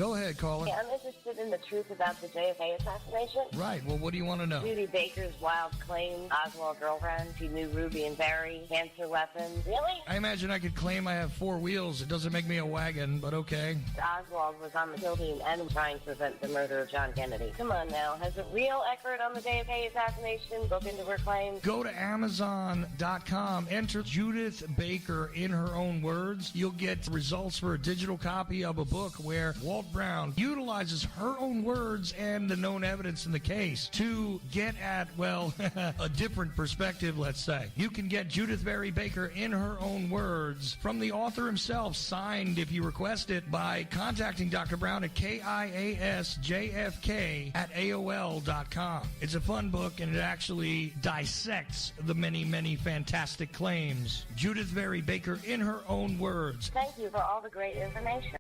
Go ahead, caller. Yeah, I'm interested in the truth about the JFK assassination. Right. Well, what do you want to know? Judy Baker's wild claim, Oswald girlfriend, she knew Ruby and Barry, cancer weapons. Really? I imagine I could claim I have 4 wheels. It doesn't make me a wagon, but okay. Oswald was on the kill team and trying to prevent the murder of John Kennedy. Come on now. Has a real expert on the JFK assassination looked into her claims? Go to Amazon.com. Enter Judith Baker in her own words. You'll get results for a digital copy of a book where Walt Brown utilizes her own words and the known evidence in the case to get at, well, a different perspective, let's say. You can get Judith Barry Baker in her own words from the author himself, signed if you request it, by contacting Dr. Brown at KIASJFK@AOL.com. It's a fun book, and it actually dissects the many, many fantastic claims. Judith Barry Baker in her own words. Thank you for all the great information.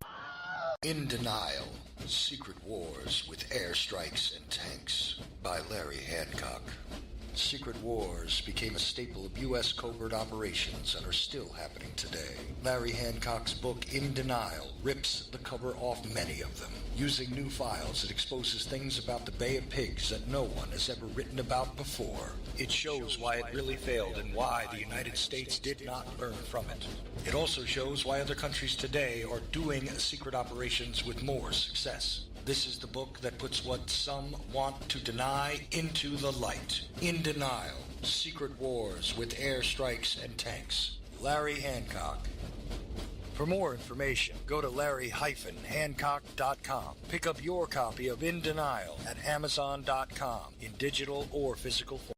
In Denial, Secret Wars with Airstrikes and Tanks by Larry Hancock. Secret wars became a staple of U.S. covert operations and are still happening today. Larry Hancock's book, In Denial, rips the cover off many of them. Using new files, it exposes things about the Bay of Pigs that no one has ever written about before. It shows why it really failed and why the United States did not learn from it. It also shows why other countries today are doing secret operations with more success. This is the book that puts what some want to deny into the light. In Denial, Secret Wars with Airstrikes and Tanks. Larry Hancock. For more information, go to larry-hancock.com. Pick up your copy of In Denial at amazon.com in digital or physical form.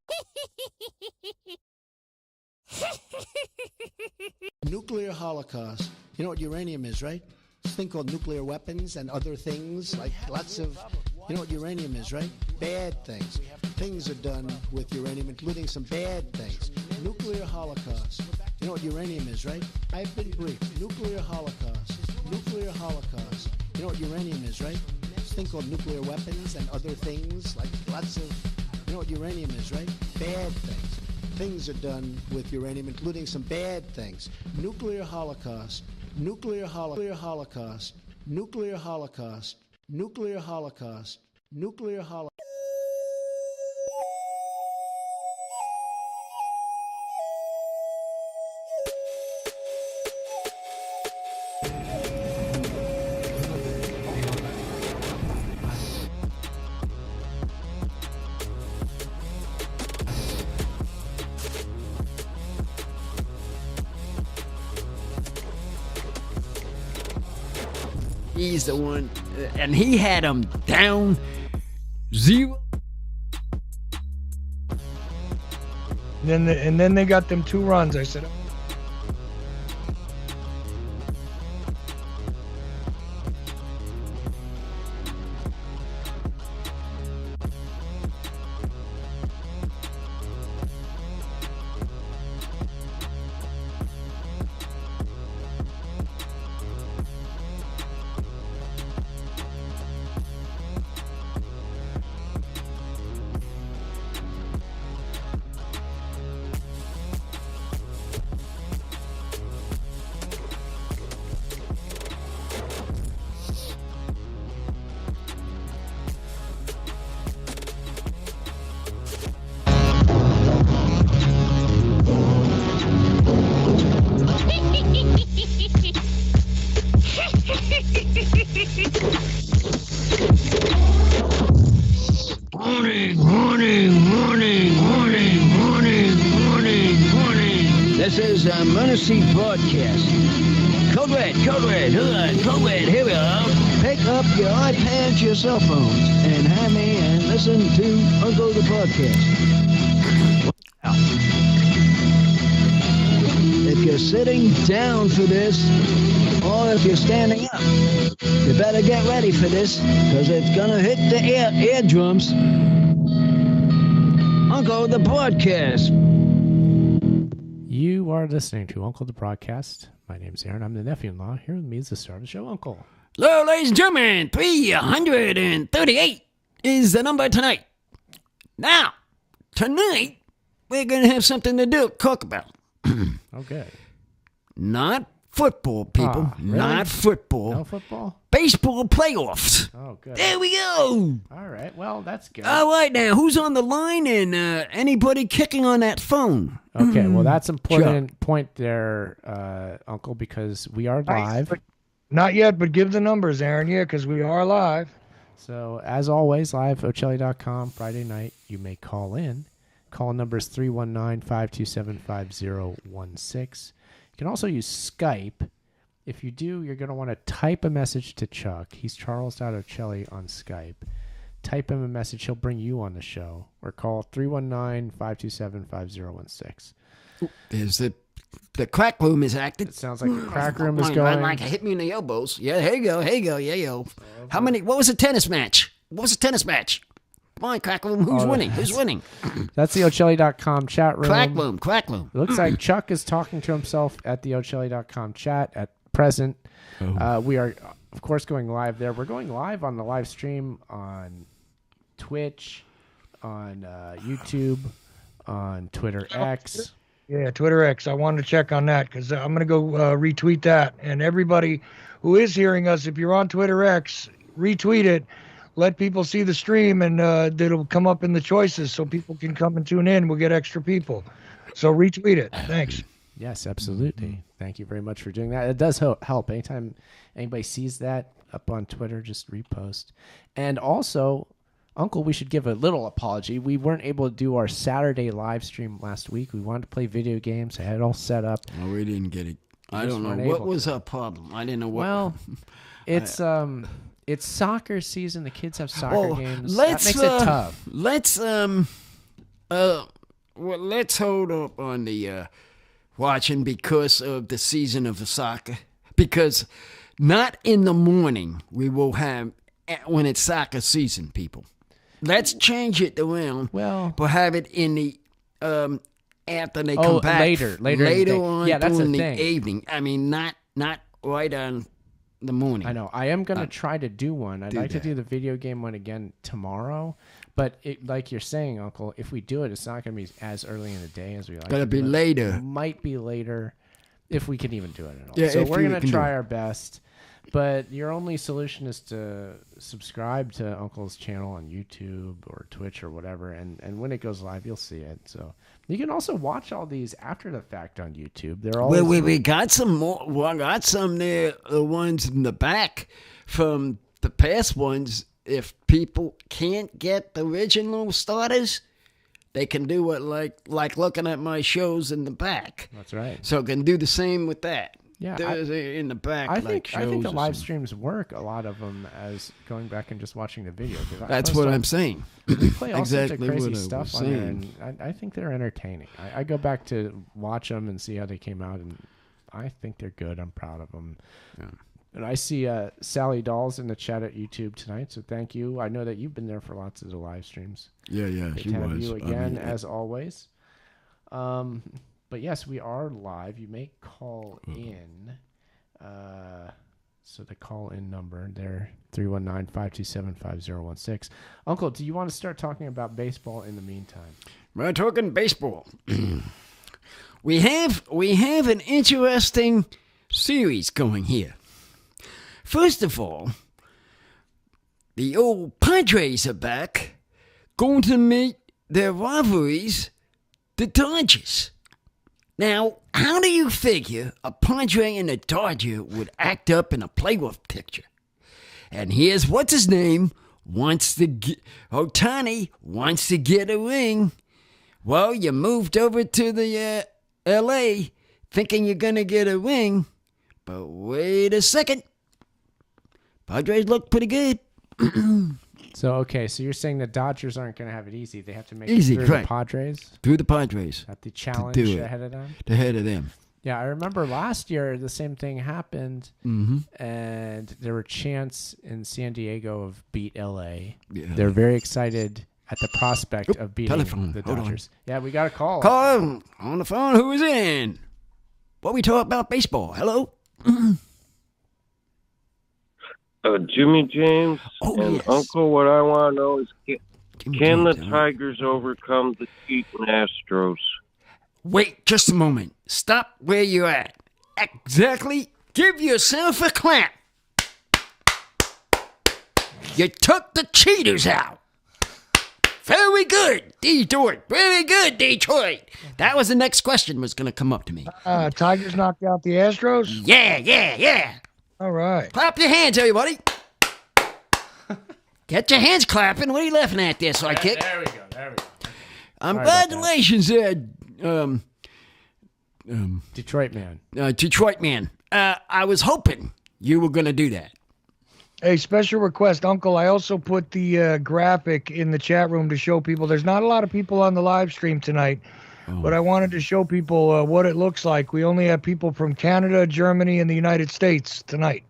Nuclear holocaust. You know what uranium is, right? This thing called nuclear weapons and other things, like lots of, you know what uranium is, right? Bad things. Things are done with uranium, including some bad things. Nuclear holocaust. You know what uranium is, right? I've been briefed. Nuclear holocaust. Nuclear holocaust. You know what uranium is, right? This thing called nuclear weapons and other things, like lots of, you know what uranium is, right? Bad things. Things are done with uranium, including some bad things. Nuclear holocaust. Nuclear holocaust, nuclear holocaust, nuclear holocaust, nuclear holocaust. He's the one, and he had him down 0. And then they got them 2 runs. I said, This is a Mercy broadcast. Code Red, hold on, Code Red, here we are. Pick up your iPads, your cell phones, and have me and listen to Uncle the podcast. If you're sitting down for this, or if you're standing up, you better get ready for this, because it's gonna hit the eardrums. Uncle the podcast. You are listening to Uncle the Broadcast. My name's Aaron. I'm the nephew-in-law. Here with me is the star of the show, Uncle. Hello, ladies and gentlemen. 338 is the number tonight. Now, tonight, we're going to have something to talk about. Okay. Not football, people. Really? Not football. No football? Baseball playoffs. Oh, good. There we go. All right. Well, that's good. All right, now, who's on the line and anybody kicking on that phone? Okay, well, that's important point there, Uncle, because we are live. Not yet, but give the numbers, Aaron. Yeah, because we are live. So, as always, live, Ocelli.com, Friday night. You may call in. Call number is 319-527-5016. You can also use Skype. If you do, you're going to want to type a message to Chuck. He's Charles.Ocelli on Skype. Type him a message. He'll bring you on the show. Or call 319-527-5016. There's the crack room is active. It sounds like the crack room is going. Like hit me in the elbows. Yeah, here you go. Yeah, yo. How many? What was the tennis match? Come on, crack room. Who's winning? That's the Ocelli.com chat room. Crack room. It looks like Chuck is talking to himself at the Ocelli.com chat at present. We are, of course, going live there. We're going live on the live stream on Twitch, on YouTube, on Twitter X. Yeah, Twitter X. I wanted to check on that because I'm going to go retweet that. And everybody who is hearing us, if you're on Twitter X, retweet it. Let people see the stream, and it'll come up in the choices so people can come and tune in. We'll get extra people. So retweet it. Thanks. Yes, absolutely. Thank you very much for doing that. It does help. Anytime anybody sees that up on Twitter, just repost. And also, Uncle, we should give a little apology. We weren't able to do our Saturday live stream last week. We wanted to play video games. I had it all set up. Oh, we didn't get it. I don't know. What was our problem? I didn't know what. Well, it's soccer season. The kids have soccer games. That makes it tough. Let's hold up on the watching because of the season of the soccer. Because not in the morning we will have when it's soccer season, people. Let's change it around. Well, but have it in the after they come back later on during the evening. I mean, not right on the morning. I know. I am going to try to do one. I'd like to do the video game one again tomorrow. But like you're saying, Uncle, if we do it, it's not going to be as early in the day as we like. Got to be later. It might be later if we can even do it at all. Yeah, so we're going to try our best. But your only solution is to subscribe to Uncle's channel on YouTube or Twitch or whatever, and when it goes live, you'll see it. So you can also watch all these after the fact on YouTube. They're all we got some more. Well, got some there, the ones in the back from the past ones. If people can't get the original starters, they can do it like looking at my shows in the back. That's right. So can do the same with that. Yeah, in the back. I think the live streams work, a lot of them, as going back and just watching the video. That's what I'm saying. We play all sorts of crazy stuff on there, and I think they're entertaining. I go back to watch them and see how they came out, and I think they're good. I'm proud of them. Yeah. And I see Sally Dolls in the chat at YouTube tonight, so thank you. I know that you've been there for lots of the live streams. Yeah, Good she to have was. you again, as always. But yes, we are live. You may call in. So the call-in number there, 319-527-5016. Uncle, do you want to start talking about baseball in the meantime? We're talking baseball. we have an interesting series going here. First of all, the old Padres are back, going to meet their rivalries, the Dodgers. Now, how do you figure a Padre and a Dodger would act up in a playoff picture? And here's what's his name Ohtani wants to get a ring. Well, you moved over to the L.A. thinking you're going to get a ring, but wait a second. Padres look pretty good. So you're saying the Dodgers aren't going to have it easy. They have to make it through the Padres? Through the Padres. At the challenge ahead of them? Ahead of them. Yeah, I remember last year the same thing happened, and there were chants in San Diego of beat L.A. Yeah. They're very excited at the prospect of beating the Dodgers. Yeah, we got a call. Call on the phone. Who is in? What we talk about baseball? Hello? Jimmy James and yes. Uncle, what I want to know is, can the Tigers overcome the Keaton Astros? Wait just a moment. Stop where you're at. Exactly Give yourself a clap. You took the cheaters out. Very good, Detroit. Very good, Detroit. That was the next question was going to come up to me. Tigers knocked out the Astros? Yeah. All right. Clap your hands, everybody. Get your hands clapping. What are you laughing at there, sidekick? There we go. Congratulations, Detroit man. Detroit man. I was hoping you were going to do that. Hey, special request, Uncle. I also put the graphic in the chat room to show people. There's not a lot of people on the live stream tonight, but I wanted to show people what it looks like. We only have people from Canada, Germany, and the United States tonight.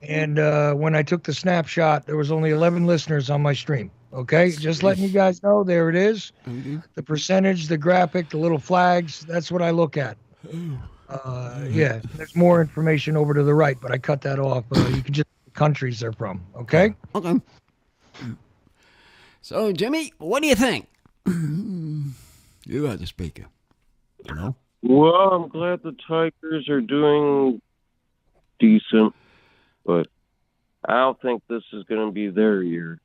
And when I took the snapshot, there was only 11 listeners on my stream. Okay, just letting you guys know. There it is. The percentage, the graphic, the little flags. That's what I look at. Yeah, there's more information over to the right, but I cut that off. You can just countries they're from. Okay. So, Jimmy, what do you think? You are the speaker. You know? Well, I'm glad the Tigers are doing decent, but I don't think this is going to be their year.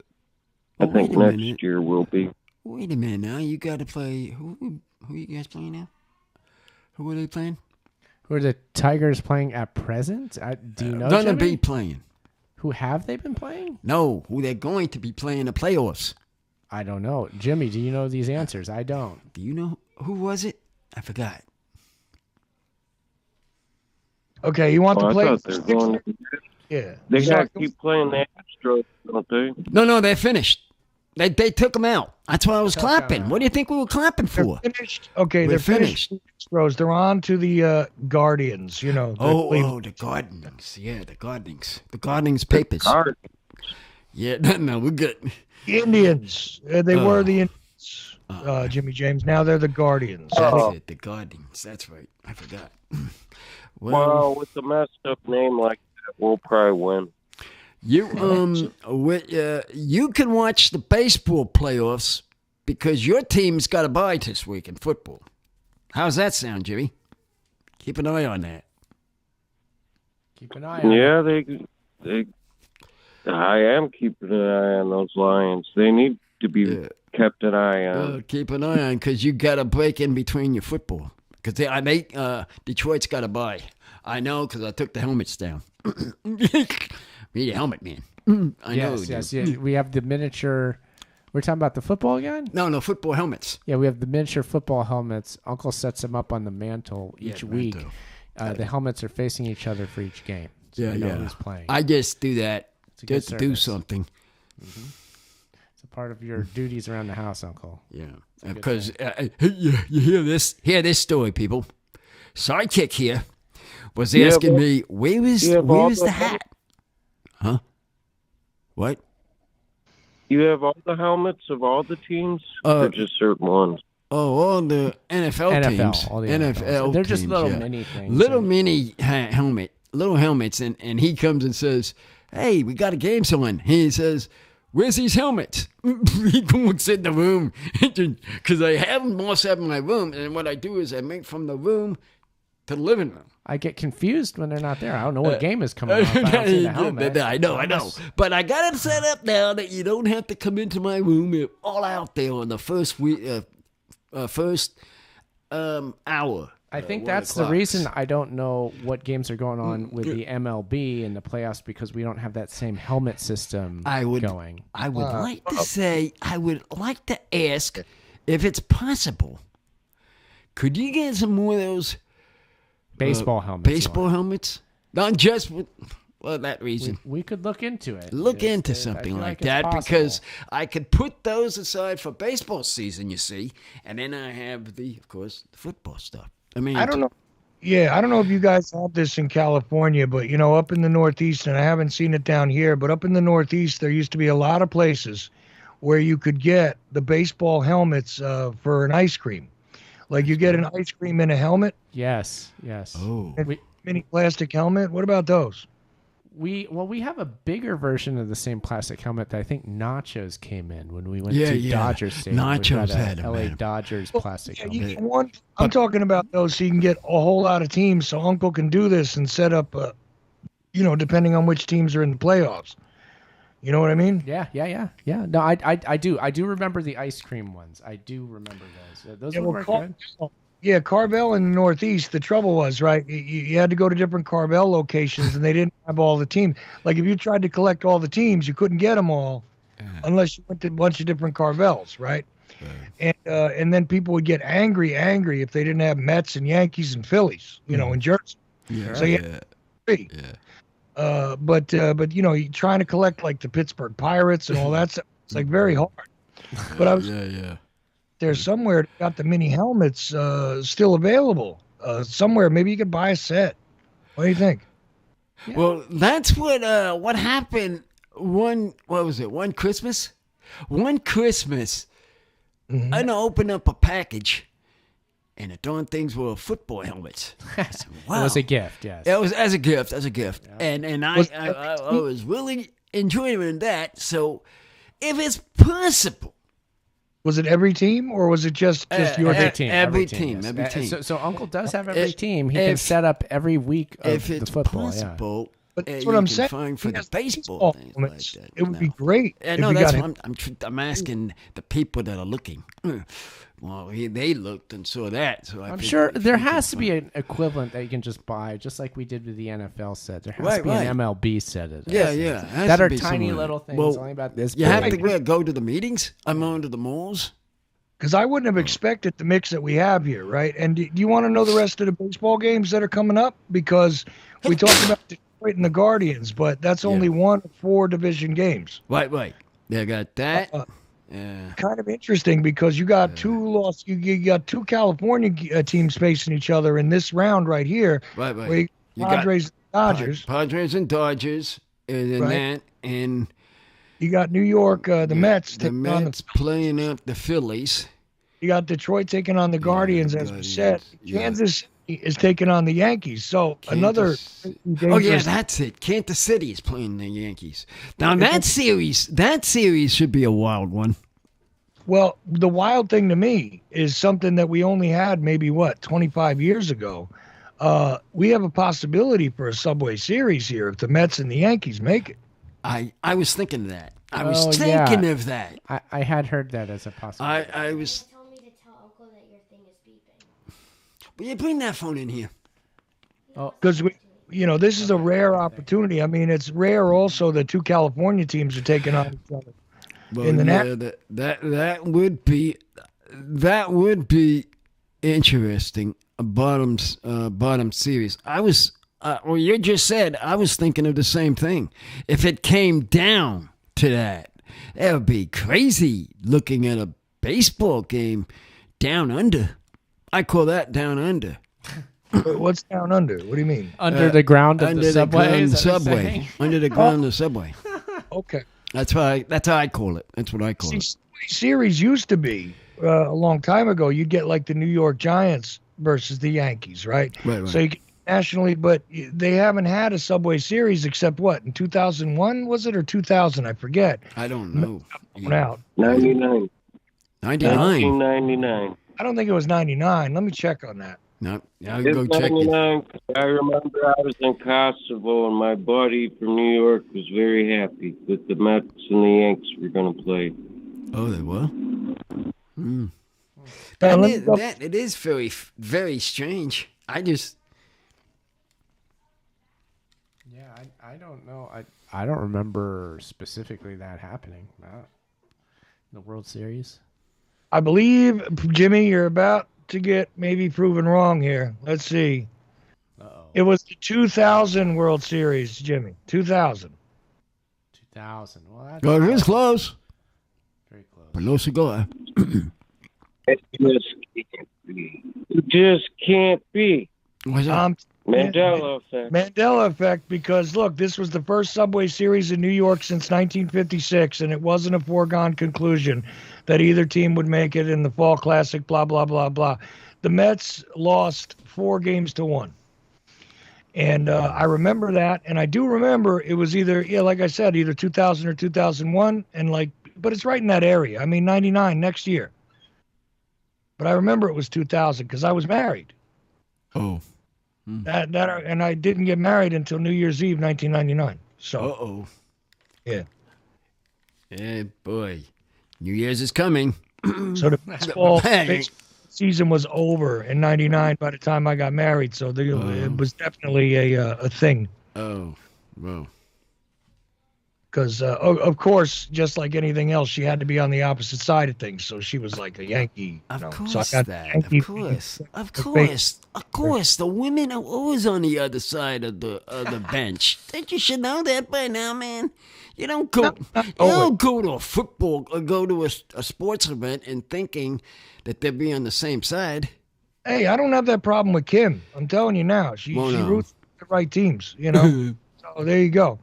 I think next year will be. Wait a minute now. You got to play. Who are you guys playing now? Who are they playing? Who are the Tigers playing at present? Do you know? Gonna Jimmy? be playing. Who have they been playing? No, who they're going to be playing the playoffs. I don't know. Jimmy, do you know these answers? I don't. Do you know who was it? I forgot. Okay, you want to play? Yeah. They got to keep playing the Astros, don't they? No, they're finished. They took them out. That's why I was clapping. What do you think we were clapping for? They're finished. Okay, they're finished. Astros. They're on to the Guardians. You know. The Guardians. Yeah, the Guardians. The Guardians papers. Yeah, no, we're good. Indians. They were the Indians. Jimmy James. Now they're the Guardians. That's it. The Guardians. That's right. I forgot. Well, with a messed up name like that, we'll probably win. You can watch the baseball playoffs because your team's got a bye this week in football. How's that sound, Jimmy? Keep an eye on that. Keep an eye on they I am keeping an eye on those Lions. They need to be kept an eye on. Keep an eye on because you got to break in between your football. Because Detroit's got a bye. I know because I took the helmets down. Need a helmet, man. I know. Yes. We have the miniature. We're talking about the football again? No, football helmets. Yeah, we have the miniature football helmets. Uncle sets them up on the mantle each week. The helmets are facing each other for each game. So we know who's playing. I just do that just to do something. Mm-hmm. It's a part of your duties around the house, Uncle. Yeah, because you hear this story, people. Sidekick here was asking me, where is the hat? Huh? What? You have all the helmets of all the teams, or just certain ones? Oh, all the NFL teams. All the NFL They're teams, just little mini things. Little mini little helmets, and he comes and says, "Hey, we got a game on." He says, "Where's these helmets?" He walks in the room because I have them all set in my room, and what I do is I make from the room to the living room. I get confused when they're not there. I don't know what game is coming up. I don't see the helmet. I know. But I got it set up now that you don't have to come into my room. You're all out there on the first hour. I think that's the reason I don't know what games are going on with the MLB in the playoffs because we don't have that same helmet system going. I would like to ask if it's possible. Could you get some more of those baseball helmets? Baseball helmets? Not just for that reason. We could look into it. Look into something like that because I could put those aside for baseball season, you see, and then I have of course, the football stuff. I mean, I don't know. Yeah, I don't know if you guys have this in California, but, up in the Northeast, and I haven't seen it down here, but up in the Northeast, there used to be a lot of places where you could get the baseball helmets for an ice cream. Like you get an ice cream in a helmet. Yes. Oh. Mini plastic helmet. What about those? We have a bigger version of the same plastic helmet that I think Nachos came in when we went to Dodger Stadium. Nachos had had a LA man. Dodgers plastic helmet. I'm talking about those so you can get a whole lot of teams, so Uncle can do this and set up, depending on which teams are in the playoffs. You know what I mean? Yeah. No, I do remember the ice cream ones. I do remember those. Those were good. Yeah, Carvel in the Northeast, the trouble was, right, you had to go to different Carvel locations, and they didn't have all the teams. Like, if you tried to collect all the teams, you couldn't get them all unless you went to a bunch of different Carvels, right? And then people would get angry if they didn't have Mets and Yankees and Phillies, in Jersey. Yeah, so you had three. Yeah. But you're trying to collect, like, the Pittsburgh Pirates and all that stuff. It's, like, very hard. But I was... There's somewhere got the mini helmets still available. Somewhere, maybe you could buy a set. What do you think? Yeah. Well, that's what happened one Christmas? One Christmas, I opened up a package, and the darn things were football helmets. I said, wow. It was a gift, yes. It was as a gift. Yeah. And I was really enjoying that. So if it's possible, was it every team, or was it just your team? Every team. So Uncle does have every team. He can set up every week of the football. Possible, but that's what I'm saying. Fine for the baseball things like that. It would be great. No, that's what I'm asking the people that are looking. Well, they looked and saw that. So I'm sure there has to be an equivalent that you can just buy, just like we did with the NFL set. There has to be an MLB set. That are tiny little things, only about this big. You have to go to the meetings? I'm on to the malls? Because I wouldn't have expected the mix that we have here, right? And do you want to know the rest of the baseball games that are coming up? Because we talked about Detroit and the Guardians, but that's only one of 4 division games. Right. They got that. Kind of interesting because you got you got 2 California teams facing each other in this round right here. Right. You Padres and Dodgers. Padres and Dodgers, and you got New York, the Mets. The Mets playing up the Phillies. You got Detroit taking on the Guardians, as we said. Kansas City is taking on the Yankees. So another. That's it. Kansas City is playing the Yankees. Now that series should be a wild one. Well, the wild thing to me is something that we only had maybe 25 years ago. We have a possibility for a Subway Series here if the Mets and the Yankees make it. I was thinking of that. I was thinking of that. I had heard that as a possibility. I was. Told me to tell Uncle that your thing is beeping. Will you bring that phone in here? Because this is a rare opportunity. I mean, it's rare also that 2 California teams are taking on each other. Well, that would be interesting. A bottom series. You just said, I was thinking of the same thing. If it came down to that would be crazy looking at a baseball game down under. I call that down under. What's down under? What do you mean? Under the ground of the subway? Under the ground of the subway. Okay. That's how I call it. That's what I call it. Series used to be a long time ago. You'd get like the New York Giants versus the Yankees, right? Right. So you get nationally, but they haven't had a Subway Series except in 2001 was it, or 2000? I forget. I don't know. Out 99. 1999. I don't think it was 99. Let me check on that. No, I'll go check it. I remember I was in Kosovo and my buddy from New York was very happy that the Mets and the Yankees were going to play. Oh, they were? It is very, very strange. I don't know. I don't remember specifically that happening. The World Series. I believe, Jimmy, you're about to get maybe proven wrong here. Let's see. Uh-oh. It was the 2000 World Series, Jimmy. 2000. 2000. Well, it is close. Very close. But no cigar. It just can't be. What's that? Mandela effect. Mandela effect, because look, this was the first Subway Series in New York since 1956, and it wasn't a foregone conclusion that either team would make it in the Fall Classic, blah, blah, blah, blah. The Mets lost 4-1. And I remember that, and I do remember it was either, like I said, either 2000 or 2001, and but it's right in that area. I mean, 99 next year. But I remember it was 2000 because I was married. Oh. And I didn't get married until New Year's Eve, 1999. So. Yeah. Yeah, boy. New Year's is coming. So the baseball season was over in 99 by the time I got married. So it was definitely a thing. Oh, well. Because, of course, just like anything else, she had to be on the opposite side of things. So she was like a Yankee. Of course, so I got Yankee Of course. The women are always on the other side of the bench. Think you should know that by now, man. You don't go. You don't go to a football or go to a sports event and thinking that they'll be on the same side. Hey, I don't have that problem with Kim. I'm telling you now. She roots for the right teams, So there you go.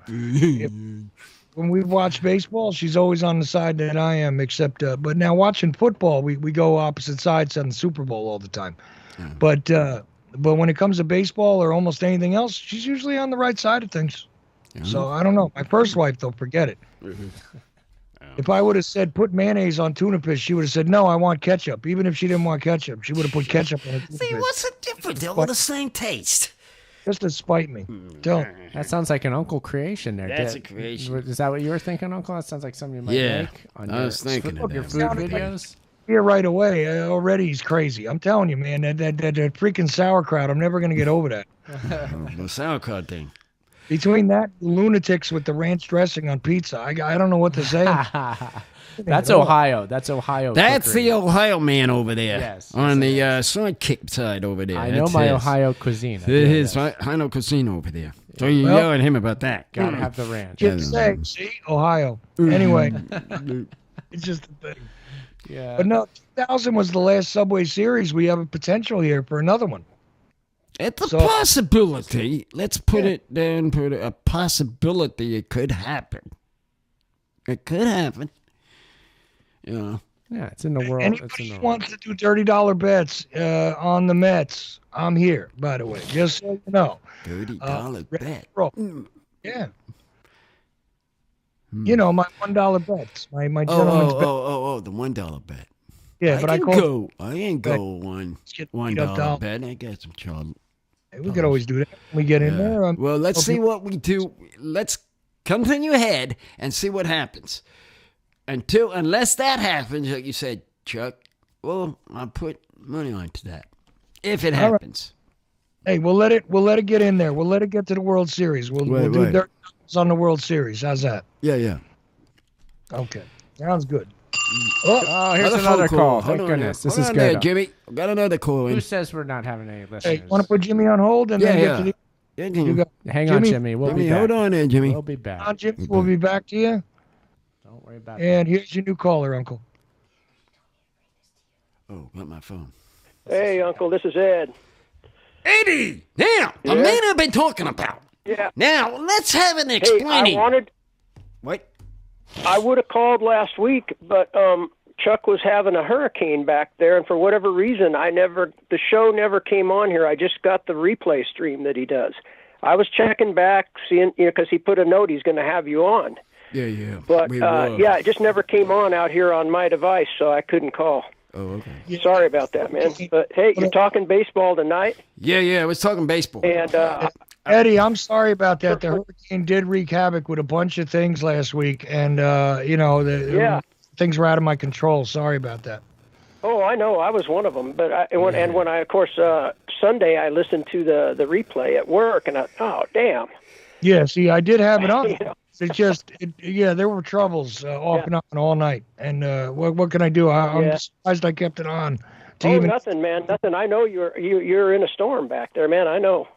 When we watch baseball, she's always on the side that I am, except, but now watching football, we go opposite sides on the Super Bowl all the time. Yeah. But when it comes to baseball or almost anything else, she's usually on the right side of things. Yeah. So I don't know. My first wife, though, forget it. If I would have said put mayonnaise on tuna fish, she would have said, no, I want ketchup. Even if she didn't want ketchup, she would have put ketchup on it. See, what's the difference? They're all the same taste. Just to spite me. Don't. That sounds like an Uncle creation there. That's a creation. Is that what you were thinking, Uncle? That sounds like something you might make on I was thinking of your food videos. Here right away. Already he's crazy. I'm telling you, man, that freaking sauerkraut, I'm never going to get over that. The sauerkraut thing. Between that lunatics with the ranch dressing on pizza, I don't know what to say. That's Ohio. That's Ohio. That's cookery. the Ohio man over there. Yes. On the sidekick side over there. I know my Ohio cuisine. I know cuisine over there. So you yell at him about that. Gotta have the ranch. See, Ohio. Anyway, it's just a thing. Yeah. But no, 2000 was the last Subway Series. We have a potential here for another one. It's a possibility. Let's put it down. Put a possibility. It could happen. It could happen. Yeah, it's in the world. Anybody who wants to do $30 bets on the Mets, I'm here, by the way. Just so you know. $30 bet. Yeah. You know, my $1 bets. My gentleman's bet. The $1 bet. Yeah, but I ain't go on $1 bet. I got some trouble. We could always do that when we get in there. Well, let's see what we do. Let's continue ahead and see what happens. Unless that happens, like you said, Chuck, well, I'll put money on to that. If it happens. Right. Hey, we'll let it get in there. We'll let it get to the World Series. We'll do $30 on the World Series. How's that? Yeah. Okay. Sounds good. Oh, here's another call. Thank goodness. This is good. There, Jimmy. Got another call in. Who says we're not having any listeners? Hey, want to put Jimmy on hold and then get to the... Hang on, Jimmy. We'll be back. Hold on there, Jimmy. We'll be back. Jimmy, we'll be back to you. Don't worry about And here's your new caller, Uncle. Oh, got my phone. Hey, Uncle, this is Ed. Eddie! Now, the man I've been talking about. Yeah. Now, let's have an explaining. What? I would have called last week, but Chuck was having a hurricane back there, and for whatever reason, the show never came on here. I just got the replay stream that he does. I was checking back, seeing, because he put a note he's going to have you on. Yeah. But, it just never came on out here on my device, so I couldn't call. Oh, okay. Sorry about that, man. But, hey, you're talking baseball tonight? Yeah, I was talking baseball. And Eddie, I'm sorry about that. The hurricane did wreak havoc with a bunch of things last week, and, things were out of my control. Sorry about that. Oh, I know. I was one of them. But when I, of course, Sunday, I listened to the replay at work, and damn. Yeah, see, I did have it on. It just, there were troubles off and on all night. And what can I do? I'm surprised I kept it on. Nothing, man. Nothing. I know you're in a storm back there, man. I know.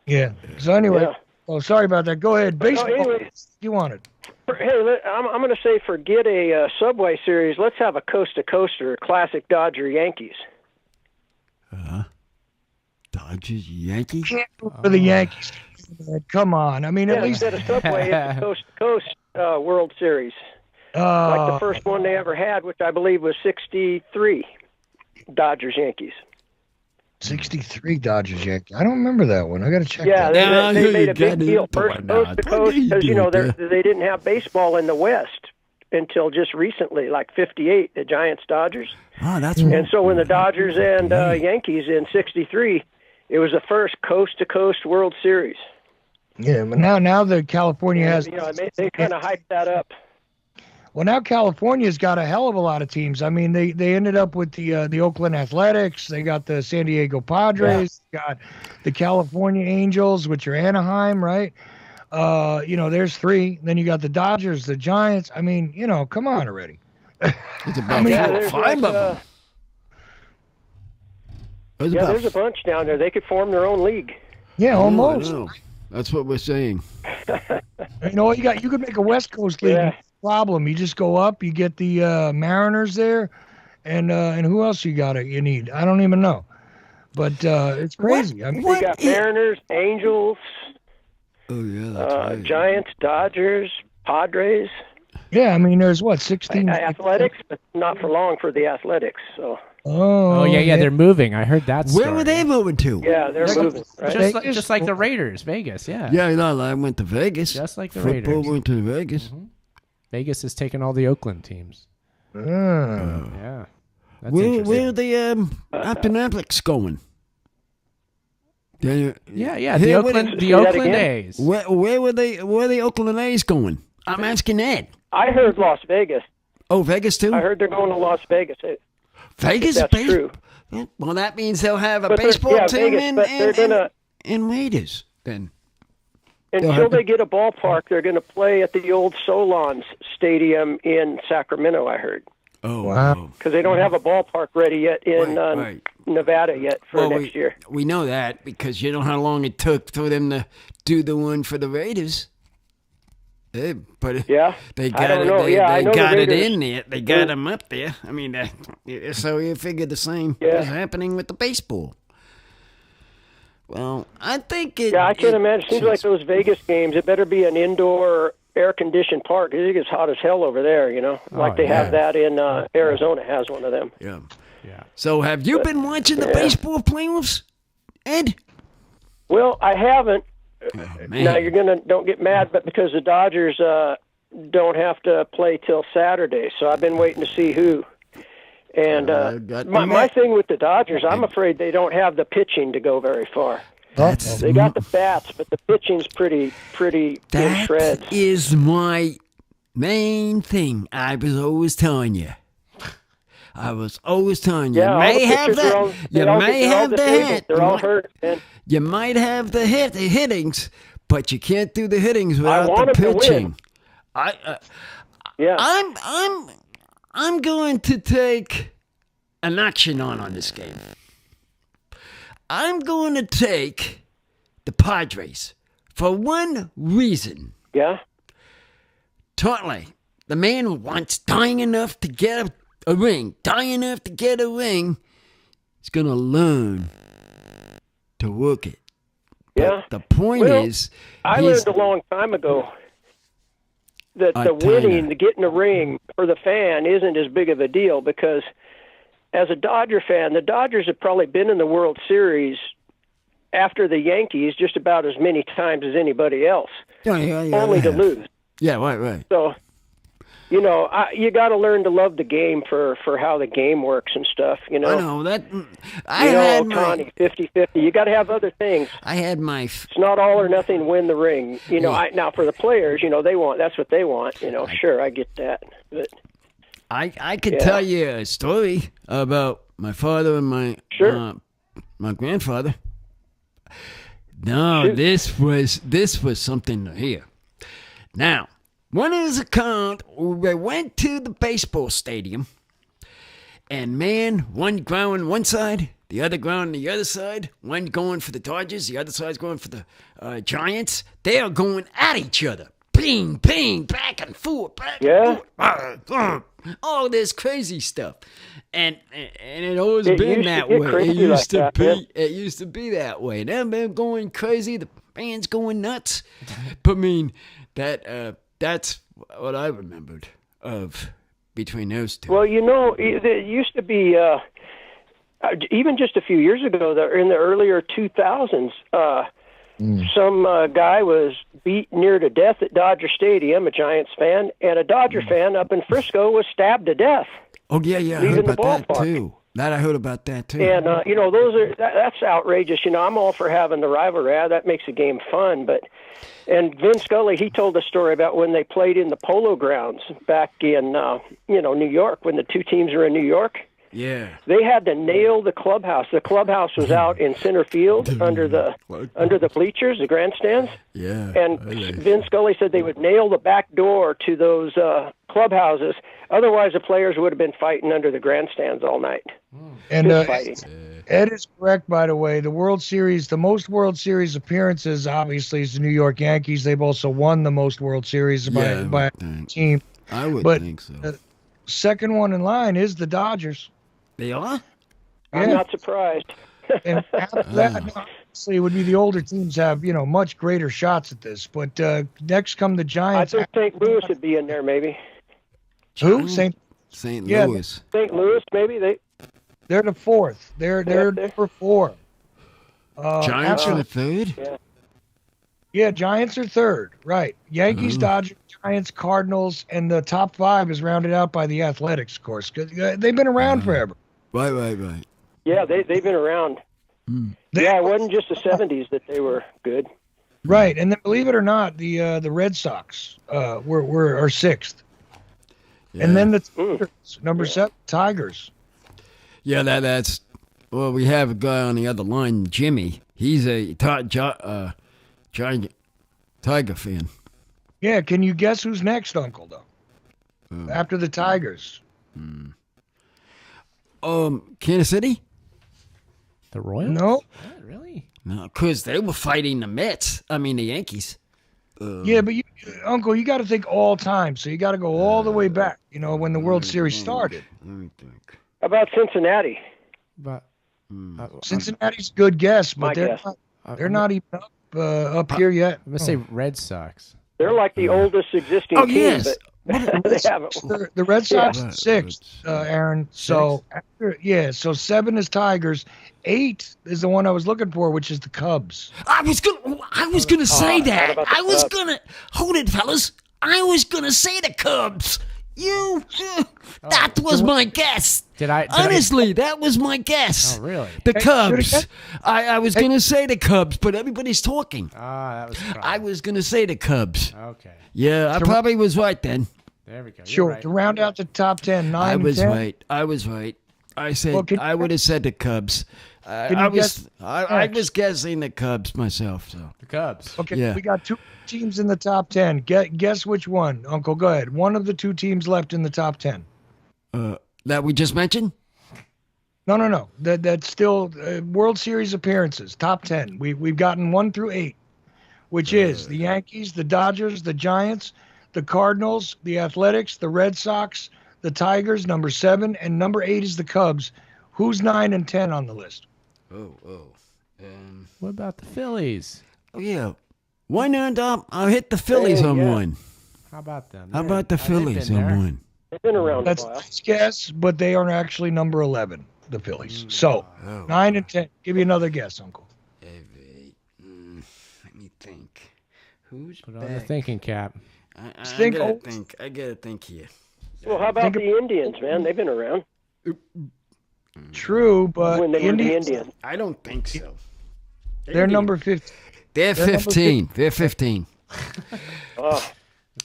Yeah. So anyway, sorry about that. Go ahead. Baseball, you wanted. Hey, I'm going to say forget a Subway Series. Let's have a coast-to-coaster, classic Dodger Yankees. Dodgers, Yankees? Can't root for the Yankees. Come on. I mean, at least... instead of Subway, it's a coast-to-coast World Series. Like the first one they ever had, which I believe was 63, Dodgers, Yankees. '63 Dodgers Yankees. I don't remember that one. I got to check. Yeah, that. they made a big deal first coast to coast because they didn't have baseball in the West until just recently, like '58, the Giants Dodgers. Oh, that's and so when the Dodgers and Yankees in '63, it was the first coast to coast World Series. Yeah, but now the California has. They kind of hyped that up. Well, now California's got a hell of a lot of teams. I mean, they ended up with the Oakland Athletics. They got the San Diego Padres. Yeah. Got the California Angels, which are Anaheim, right? There's 3. Then you got the Dodgers, the Giants. I mean, come on already. It's about 4 or 5 of them. There's a bunch down there. They could form their own league. Yeah, almost. That's what we're saying. You could make a West Coast league. Yeah. Problem. You just go up. You get the Mariners there, and who else you need? I don't even know. But it's crazy. I mean, you got Mariners, Angels. Oh yeah, that's right. Giants, Dodgers, Padres. Yeah, I mean, there's 16 Athletics, but not for long for the Athletics. So. Oh yeah, they're moving. I heard that story. Where were they moving to? Yeah, they're moving. Right? Just like the Raiders, Vegas. Yeah. Yeah, I went to Vegas. Just like the Football Raiders. went to Vegas. Mm-hmm. Vegas has taken all the Oakland teams. Yeah. That's where are the Aptonautics going? Yeah. The Oakland A's. Where were the Oakland A's going? I'm asking that. I heard Las Vegas. Oh, Vegas too? I heard they're going to Las Vegas. Vegas? That's true. Well, that means they'll have a baseball team in Raiders then. Until they get a ballpark, they're going to play at the old Solons Stadium in Sacramento, I heard. Oh, wow. Because they don't have a ballpark ready yet in Nevada yet for next year. We know that because you know how long it took for them to do the one for the Raiders. They got it in there. They got them up there. I mean, so you figure the same is happening with the baseball. Well, I think it... Yeah, I can't imagine. It seems like those Vegas games, it better be an indoor air-conditioned park. It gets hot as hell over there, like they have that in Arizona has one of them. Yeah. So have you been watching the baseball playoffs, Ed? Well, I haven't. Now, don't get mad, but because the Dodgers don't have to play till Saturday, so I've been waiting to see who. And my thing with the Dodgers, I'm afraid they don't have the pitching to go very far. They got the bats, but the pitching's pretty in shreds. That is my main thing. I was always telling you. Yeah, you may have that. You may have the hit. They're all hurt. You might have the hittings, but you can't do the hittings without the pitching. I'm going to take an action on this game. I'm going to take the Padres for one reason. Yeah? Totally. The man wants dying enough to get a ring. He's going to learn to work it. Yeah. But the point is... I learned a long time ago that getting a ring for the fan isn't as big of a deal because as a Dodger fan, the Dodgers have probably been in the World Series after the Yankees just about as many times as anybody else. Only to lose. Yeah, right. So, you got to learn to love the game for how the game works and stuff, I know that. Connie, 50-50. You got to have other things. I had my... It's not all or nothing win the ring. Now for the players, that's what they want. Sure, I get that. But I could tell you a story about my father and my grandfather. No, this was something to hear. Now, one of his account, we went to the baseball stadium, and man, one ground one side, the other ground the other side, one going for the Dodgers, the other side's going for the Giants. They are going at each other. Ping, ping, back and forth, all this crazy stuff. And it always been that way. It used to be that way. They've been going crazy. The band's going nuts. But I mean, that's what I remembered of between those two. Well, it used to be even just a few years ago, in the earlier 2000s, some guy was beat near to death at Dodger Stadium, a Giants fan, and a Dodger fan up in Frisco was stabbed to death. Oh, yeah, I heard about that, too. I heard about that, too. And, that's outrageous. I'm all for having the rivalry. That makes a game fun. And Vin Scully, he told a story about when they played in the Polo Grounds back in, New York, when the two teams were in New York. Yeah. They had to nail the clubhouse. The clubhouse was out in center field under the bleachers, the grandstands. Yeah. And Vin Scully said they would nail the back door to those clubhouses. Otherwise, the players would have been fighting under the grandstands all night. And Ed is correct, by the way. The most World Series appearances, obviously, is the New York Yankees. They've also won the most World Series by a team. I would think so. The second one in line is the Dodgers. They are? I'm not surprised. And after that, obviously, it would be the older teams have, much greater shots at this. But next come the Giants. I think St. Louis would be in there, maybe. Who? St. Louis. St. Louis, maybe. They're the fourth. They're number 4. Giants are the third? Yeah, Giants are third. Right. Yankees, Dodgers, Giants, Cardinals, and the top 5 is rounded out by the Athletics, of course. 'Cause they've been around forever. Right. Yeah, they've been around. It wasn't just the 70s that they were good. Right, and then believe it or not, the Red Sox are 6th. Yeah. And then the Tigers, number 7, Tigers. Yeah, that's. Well, we have a guy on the other line, Jimmy. He's a giant Tiger fan. Yeah, can you guess who's next, Uncle? Though after the Tigers. Kansas City. The Royals? No. What, really? No, because they were fighting the Mets. I mean, the Yankees. Yeah, but Uncle, you got to think all time. So you got to go all the way back. When the World Series started. Let me think. How about Cincinnati? But Cincinnati's a good guess, but they're not even up here yet. I'm gonna say Red Sox. They're like the oldest existing team. Yes. They haven't. The Red Sox are 6th, Aaron. So so 7 is Tigers. 8 is the one I was looking for, which is the Cubs. I was gonna say that. I was gonna hold it, fellas. I was gonna say the Cubs. That was my guess. Honestly, that was my guess. Oh, really? The Cubs. I was going to say the Cubs, but everybody's talking. That was I was going to say the Cubs. Okay. Yeah, I probably was right then. There we go. Sure. Right. To round out the top 10, 9 I was 10. right. I was right. I said I would have said the Cubs. I was guessing the Cubs myself. So the Cubs. Okay. Yeah. We got 2 teams in the top 10. Guess which one, Uncle? Go ahead. One of the 2 teams left in the top 10. That we just mentioned? No. That's still World Series appearances. Top 10. We've gotten 1 through 8, which is the Yankees, the Dodgers, the Giants, the Cardinals, the Athletics, the Red Sox, the Tigers, number 7, and number 8 is the Cubs. Who's 9 and 10 on the list? What about the Phillies? Oh yeah. Why not? I'll hit the Phillies on one. How about them? How about the Phillies on one? They've been around That's a while. a nice guess, but they are actually number 11, the Phillies. So 9 and 10. Give you another guess, Uncle. Let me think. Who's Put on the thinking cap. I gotta think here. Well, how about the Indians, man? They've been around. True, but When they were the Indians. I don't think so. They're number 15. They're 15. They're 15. Oh. Of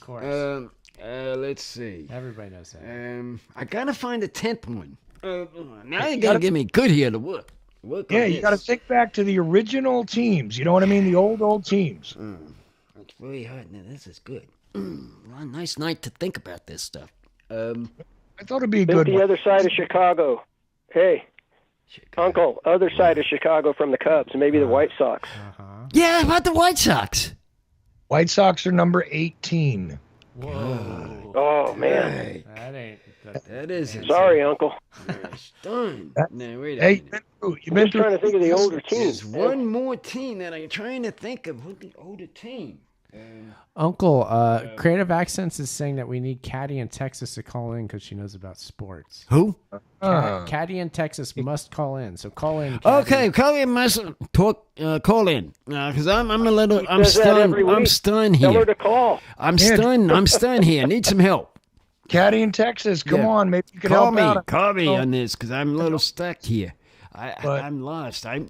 course. Let's see. Everybody knows that. I gotta find a 10th one. Now you gotta give me good here to work. Yeah, you got to think back to the original teams. You know what I mean? The old teams. That's very hard. Now this is good. Well, a nice night to think about this stuff. I thought it'd be a Think good the one. other side of Chicago. Hey, Uncle, other side of Chicago from the Cubs, maybe the White Sox. Yeah, how about the White Sox? White Sox are number 18. Whoa. Oh, man. That ain't. That is. Sorry, Uncle. Darn. No, wait a Hey, minute. you've been Just trying to think of the older teams. There's one more team that I'm trying to think of. Who's the older team? Uncle, Creative Accents is saying that we need Caddy in Texas to call in because she knows about sports. Who? Caddy in Texas must call in. So call in. Caddy. Okay, call in. Must talk. Call in because I'm a little. I'm stunned. I'm stunned here. Tell her to call. I'm stunned. I'm stunned here. Need some help. Caddy in Texas, come on, maybe you can call help me. out. Call me on this because I'm a little stuck here. I'm lost. I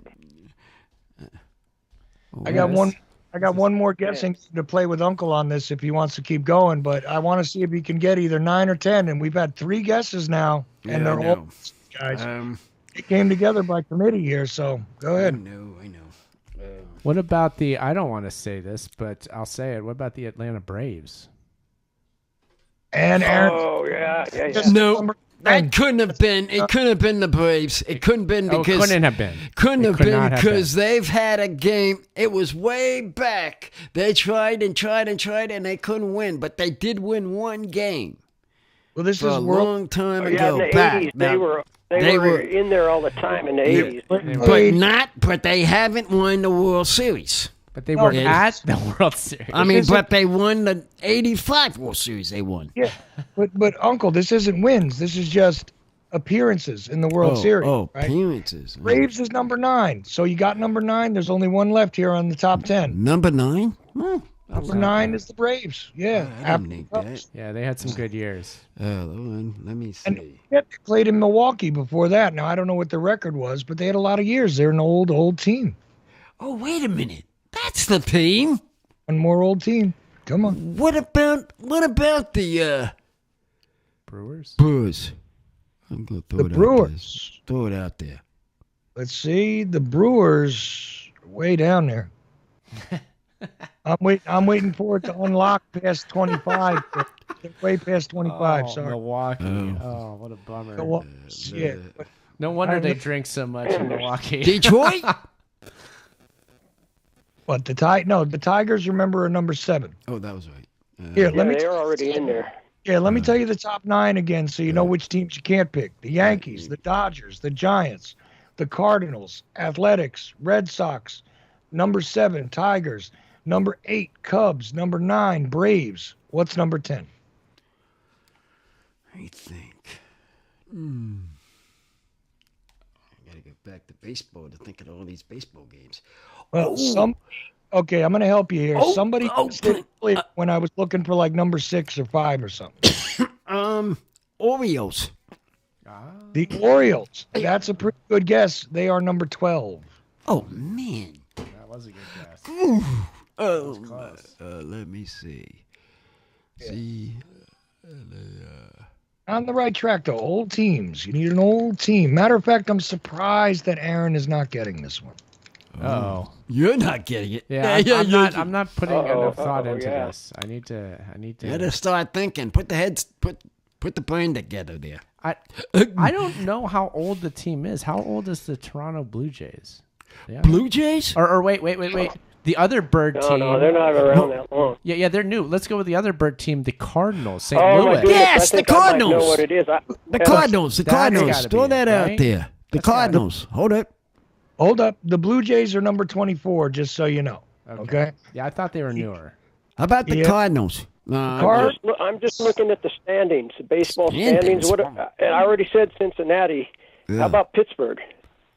got one more guessing to play with Uncle on this if he wants to keep going, but I want to see if he can get either 9 or 10. And we've had 3 guesses now, and they're all guys. They came together by committee here, so go ahead. I know. What about the? I don't want to say this, but I'll say it. What about the Atlanta Braves? And Aaron. Oh yeah. No. That couldn't have been. It couldn't have been the Braves. It couldn't have been because. Couldn't have been. Couldn't have been because they've had a game. It was way back. They tried and tried and tried and they couldn't win, but they did win one game. Well, this is a long time ago. In the 80s, they were in there all the time in the 80s. But they haven't won the World Series. But they were at the World Series. I mean, but they won the 85 World Series. They won. Yeah, but Uncle, this isn't wins. This is just appearances in the World Series. Oh, right? appearances. Braves is number 9. So you got number 9. There's only one left here on the top 10. Number 9? Number 9 is the Braves. Yeah. I didn't think that. Yeah, they had some good years. Let me see. And they played in Milwaukee before that. Now, I don't know what the record was, but they had a lot of years. They're an old team. Oh, wait a minute. That's the team. One more old team. Come on. What about the Brewers? Brewers. I'm gonna throw the Brewers. Throw it out there. Let's see. The Brewers are way down there. I'm waiting for it to unlock past 25. They're way past 25. Sorry. Milwaukee. Oh, what a bummer. Yeah. No wonder they drink so much in Milwaukee. Detroit. What the Tigers, remember, are number 7. Oh, that was right. Here, let me. They're already in there. Yeah, let me tell you the top 9 again, so you know which teams you can't pick: the Yankees, the Dodgers, the Giants, the Cardinals, Athletics, Red Sox. Number 7, Tigers. Number 8, Cubs. Number 9, Braves. What's number 10? I think. I gotta get back to baseball to think of all these baseball games. Well, okay, I'm going to help you here. Somebody when I was looking for like number 6 or 5 or something. Orioles. The Orioles. That's a pretty good guess. They are number 12. Oh, man. That was a good guess. Let me see. On the right track, though. Old teams. You need an old team. Matter of fact, I'm surprised that Aaron is not getting this one. Oh, you're not getting it. Yeah, I'm not putting enough thought into this. I need to. You gotta start thinking. Put the brain together there. I don't know how old the team is. How old is the Toronto Blue Jays? Yeah. Blue Jays? Or wait. The other bird team. No, they're not around that long. Yeah, they're new. Let's go with the other bird team, the Cardinals, St. Louis. Yes, the Cardinals. I know what it is. The Cardinals. Throw that out there. The Cardinals. Hold up. The Blue Jays are number 24, just so you know. Okay? Yeah, I thought they were newer. How about the Cardinals? I'm just looking at the standings, the baseball standings. And I already said Cincinnati. Yeah. How about Pittsburgh?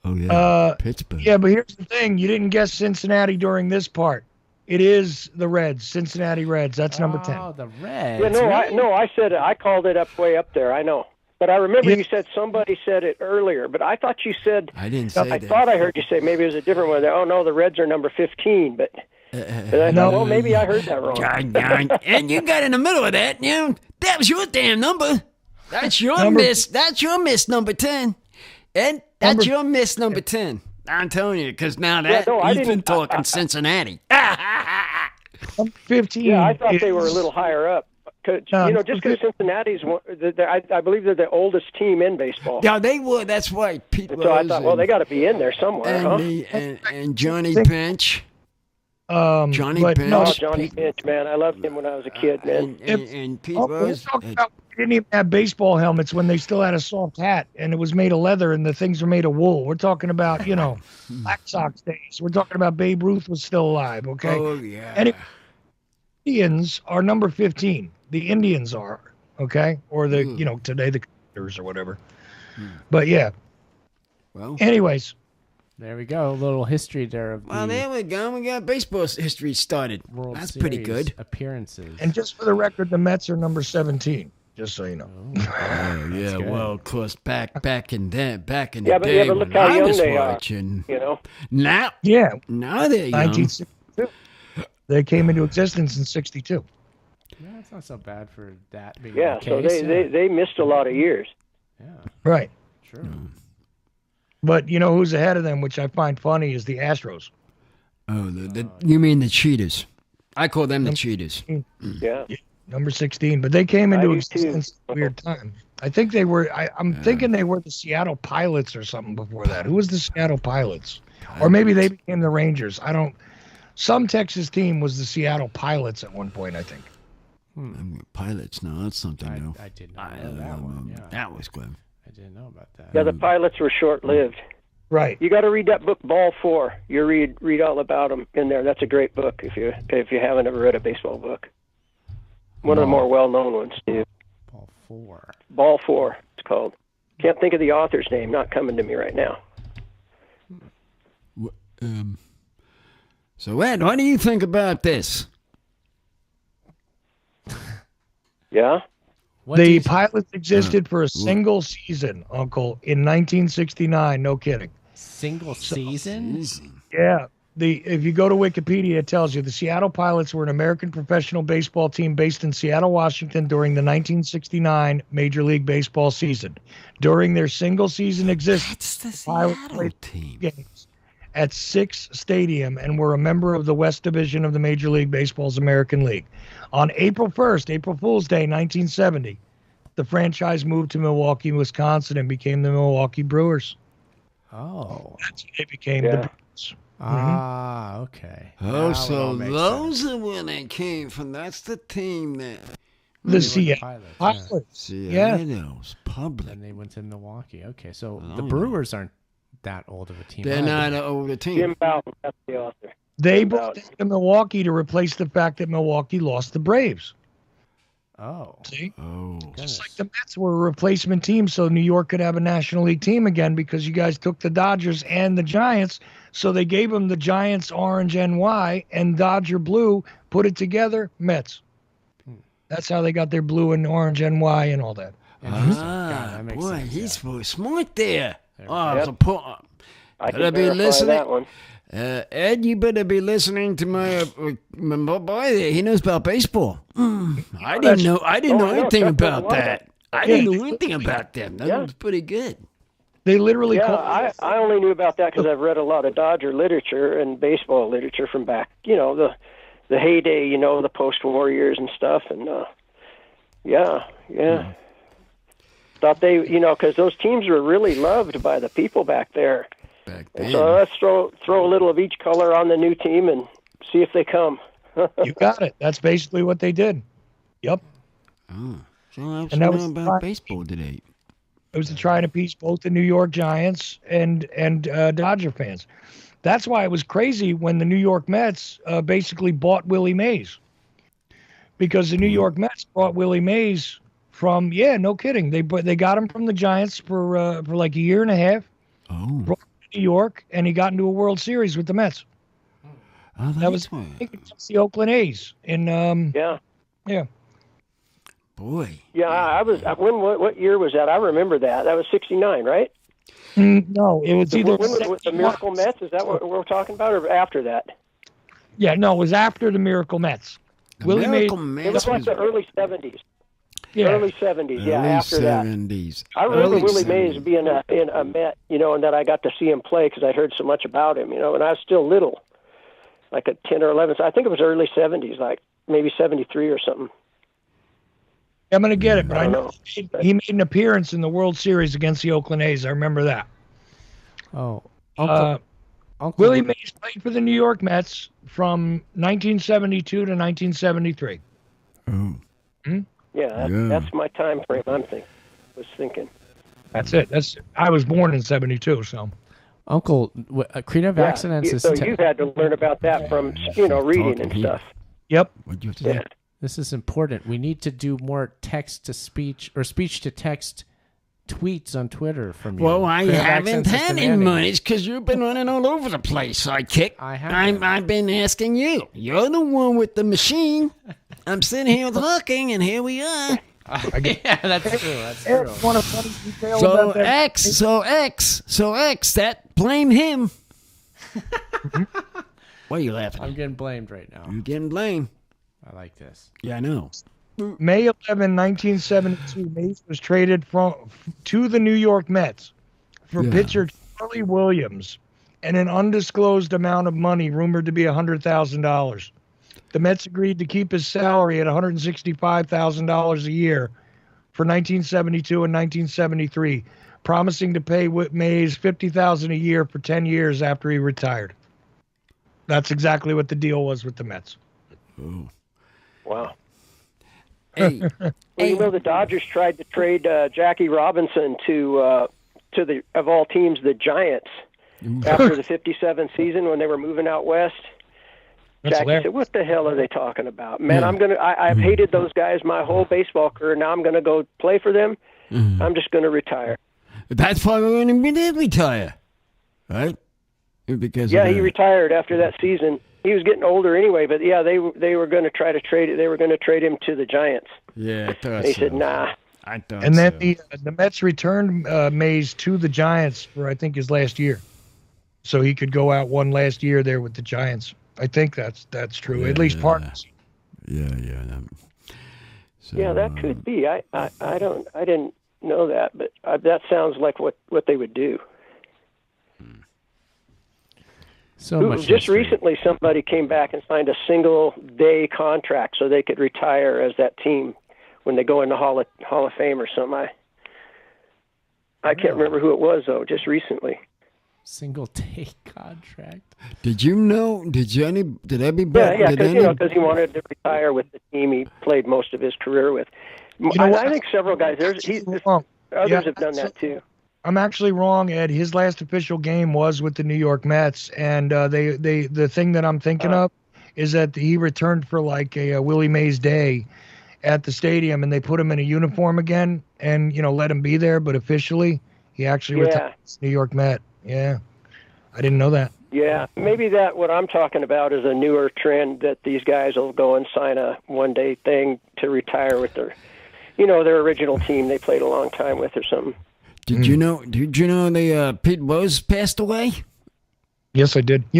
Oh, yeah. Pittsburgh. Yeah, but here's the thing. You didn't guess Cincinnati during this part. It is the Reds, Cincinnati Reds. That's number 10. Oh, the Reds. Yeah, I said it. I called it way up there. I know. But I remember you said somebody said it earlier, but I thought you said... I didn't say that. I thought I heard you say maybe it was a different one. Oh, no, the Reds are number 15, but... I thought, well, maybe I heard that wrong. And you got in the middle of that. That was your damn number. That's your miss. That's your miss number 10. And that's your miss number 10. I'm telling you, because now you've been talking Cincinnati. 15. Yeah, I thought they were a little higher up. Just because Cincinnati's, I believe they're the oldest team in baseball. Yeah, they were. That's why Pete So I thought, they got to be in there somewhere, and Johnny Bench. Johnny Bench. No, Johnny Bench, man. I loved him when I was a kid, man. And Pete Rose. They didn't even have baseball helmets when they still had a soft hat, and it was made of leather, and the things were made of wool. We're talking about, Black Sox days. We're talking about Babe Ruth was still alive, okay? Oh, yeah. Anyway, Indians are number 15. The Indians are, okay? Or the, today the Commanders or whatever. But yeah. Well. Anyways. There we go. A little history there of there we go. We got baseball history started. That's pretty good. Appearances. And just for the record, the Mets are number 17. Just so you know. Oh yeah, well, of course, back in the day but look when how I young was they watching. are. Now they're young. 1962. They came into existence in 62. Yeah, it's not so bad for that being Yeah, the case. so they missed a lot of years. Yeah. Right. True. But you know who's ahead of them, which I find funny, is the Astros. Oh, you mean the Cheetahs? I call them the Cheetahs. Yeah. Number 16, but they came into existence at a weird time. I think they were. I'm thinking they were the Seattle Pilots or something before that. Who was the Seattle Pilots? Or maybe they became the Rangers. I don't. Some Texas team was the Seattle Pilots at one point, I think. Pilots? No, that's something new. I did not know that one. Yeah. That was good. I didn't know about that. Yeah, the Pilots were short-lived. Right. You got to read that book, Ball 4. You read all about them in there. That's a great book if you haven't ever read a baseball book. One of the more well-known ones, too. Ball 4. Ball 4, it's called. Can't think of the author's name. Not coming to me right now. So, Ed, what do you think about this? Yeah? The Pilots existed for a single season, Uncle, in 1969. No kidding. Single season? Yeah. If you go to Wikipedia, it tells you the Seattle Pilots were an American professional baseball team based in Seattle, Washington during the 1969 Major League Baseball season. During their single season existence, the Pilots played games at 6 Stadium and were a member of the West Division of the Major League Baseball's American League. On April 1st, April Fool's Day, 1970, the franchise moved to Milwaukee, Wisconsin, and became the Milwaukee Brewers. Oh. That's when they became the Brewers. Ah, okay. Oh, so those are where they came from. That's the team that... The Seattle Pilots. Seattle's public. And they went to Milwaukee. Okay, so the Brewers aren't that old of a team. They're not an older team. Jim Bouton, that's the author. They brought them to Milwaukee to replace the fact that Milwaukee lost the Braves. Oh. See? Oh. Just like the Mets were a replacement team so New York could have a National League team again because you guys took the Dodgers and the Giants. So they gave them the Giants orange NY and Dodger blue, put it together, Mets. That's how they got their blue and orange NY and all that. Ah, that boy, sense, he's very smart there. I better be listening. That one. Ed, you better be listening to my boy there. He knows about baseball. I didn't know anything about that. I didn't know anything about them. That was pretty good. They literally I only knew about that because I've read a lot of Dodger literature and baseball literature from back, the heyday, the post-war years and stuff. And, thought they, because those teams were really loved by the people back there. So let's throw a little of each color on the new team and see if they come. You got it. That's basically what they did. Yep. Oh, so and that was about baseball today. It was to try and appease both the New York Giants and Dodger fans. That's why it was crazy when the New York Mets basically bought Willie Mays. Because the New York Mets bought Willie Mays from, no kidding. They got him from the Giants for like a year and a half. Oh. Brought him to New York, and he got into a World Series with the Mets. Oh, that was against the Oakland A's in Yeah. Boy. Yeah, I was. What year was that? I remember that. That was '69, right? No, it was either. When was the Miracle Mets? Is that what we're talking about, or after that? Yeah, no, it was after the Miracle Mets. Willie Mays. It was like the early '70s. Yeah. Early '70s. Yeah, after 70s. that. I remember Willie Mays being a Met, and that I got to see him play because I'd heard so much about him, and I was still little, like at 10 or 11. So I think it was early '70s, like maybe '73 or something. I'm going to get it, but I know he made an appearance in the World Series against the Oakland A's. I remember that. Oh. Willie Mays played for the New York Mets from 1972 to 1973. Oh. That's my time frame, was thinking. That's it. I was born in 72, so. Uncle, creative accidents is... So you had to learn about that from, reading and stuff. Yep. What'd you have to say? This is important. We need to do more text to speech or speech to text tweets on Twitter from you. Well, I Creative haven't Accents is had any demanding. money because you've been running all over the place, sidekick. I've been asking you. You're the one with the machine. I'm sitting here talking, and here we are. Yeah, that's true. That's true. One of funny details So about that. X, that blame him. What are you laughing I'm at? getting blamed right now. You're getting blamed. I like this. Yeah, I know. May 11, 1972, Mays was traded to the New York Mets for pitcher Charlie Williams and an undisclosed amount of money rumored to be $100,000. The Mets agreed to keep his salary at $165,000 a year for 1972 and 1973, promising to pay Mays $50,000 a year for 10 years after he retired. That's exactly what the deal was with the Mets. Oh. Wow. Hey, Well, you know, the Dodgers tried to trade Jackie Robinson to the, of all teams, the Giants after the 57 season when they were moving out west. That's Jackie hilarious. said, "What the hell are they talking about, man? I've hated those guys my whole baseball career. Now I'm gonna go play for them. I'm just gonna retire." that's why we're going to did retire, right? Because of he that. retired after that season. He was getting older anyway, but yeah, they were going to try to trade it. They were going to trade him to the Giants. Yeah, I thought They so. said, "Nah." I thought And then so. the Mets returned Mays to the Giants for, I think, his last year. So he could go out one last year there with the Giants. I think that's true, at least part. Yeah. So, Yeah, that could be. I didn't know that, but that sounds like what they would do. So much Just history. recently, somebody came back and signed a single-day contract so they could retire as that team when they go in the Hall of Fame or something. I can't remember who it was though. Just recently. Single day contract. Did you know? Did anybody? Yeah, because he wanted to retire with the team he played most of his career with. I think several guys. Others have done that too. I'm actually wrong, Ed. His last official game was with the New York Mets, and the thing that I'm thinking of is that he returned for like a Willie Mays Day at the stadium, and they put him in a uniform again, and let him be there. But officially, he actually retired as a New York Met. Yeah, I didn't know that. Yeah, maybe what I'm talking about is a newer trend that these guys will go and sign a one-day thing to retire with their original team they played a long time with or something. Did you know? The Pete Rose passed away? Yes, I did. I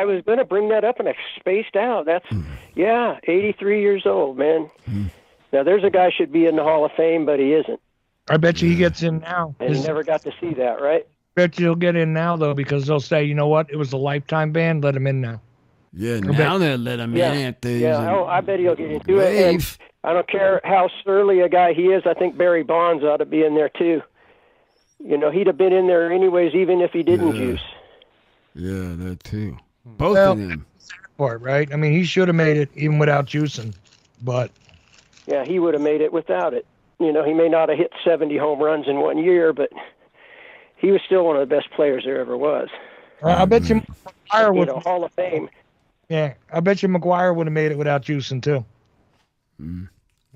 was going to bring that up and I spaced out. That's 83 years old, man. Now there's a guy should be in the Hall of Fame, but he isn't. I bet you he gets in now. And you never got to see that, right? Bet you he'll get in now though, because they'll say, you know what, it was a lifetime ban. Let him in now. Yeah, now they'll let him in after. I bet he'll get into it. And I don't care how surly a guy he is. I think Barry Bonds ought to be in there too. He'd have been in there anyways, even if he didn't juice. Yeah, that too. Both of them. Part, right? I mean, he should have made it even without juicing, but yeah, he would have made it without it. He may not have hit 70 home runs in 1 year, but he was still one of the best players there ever was. I bet you McGuire would. Hall of Fame. Yeah, I bet you McGuire would have made it without juicing too.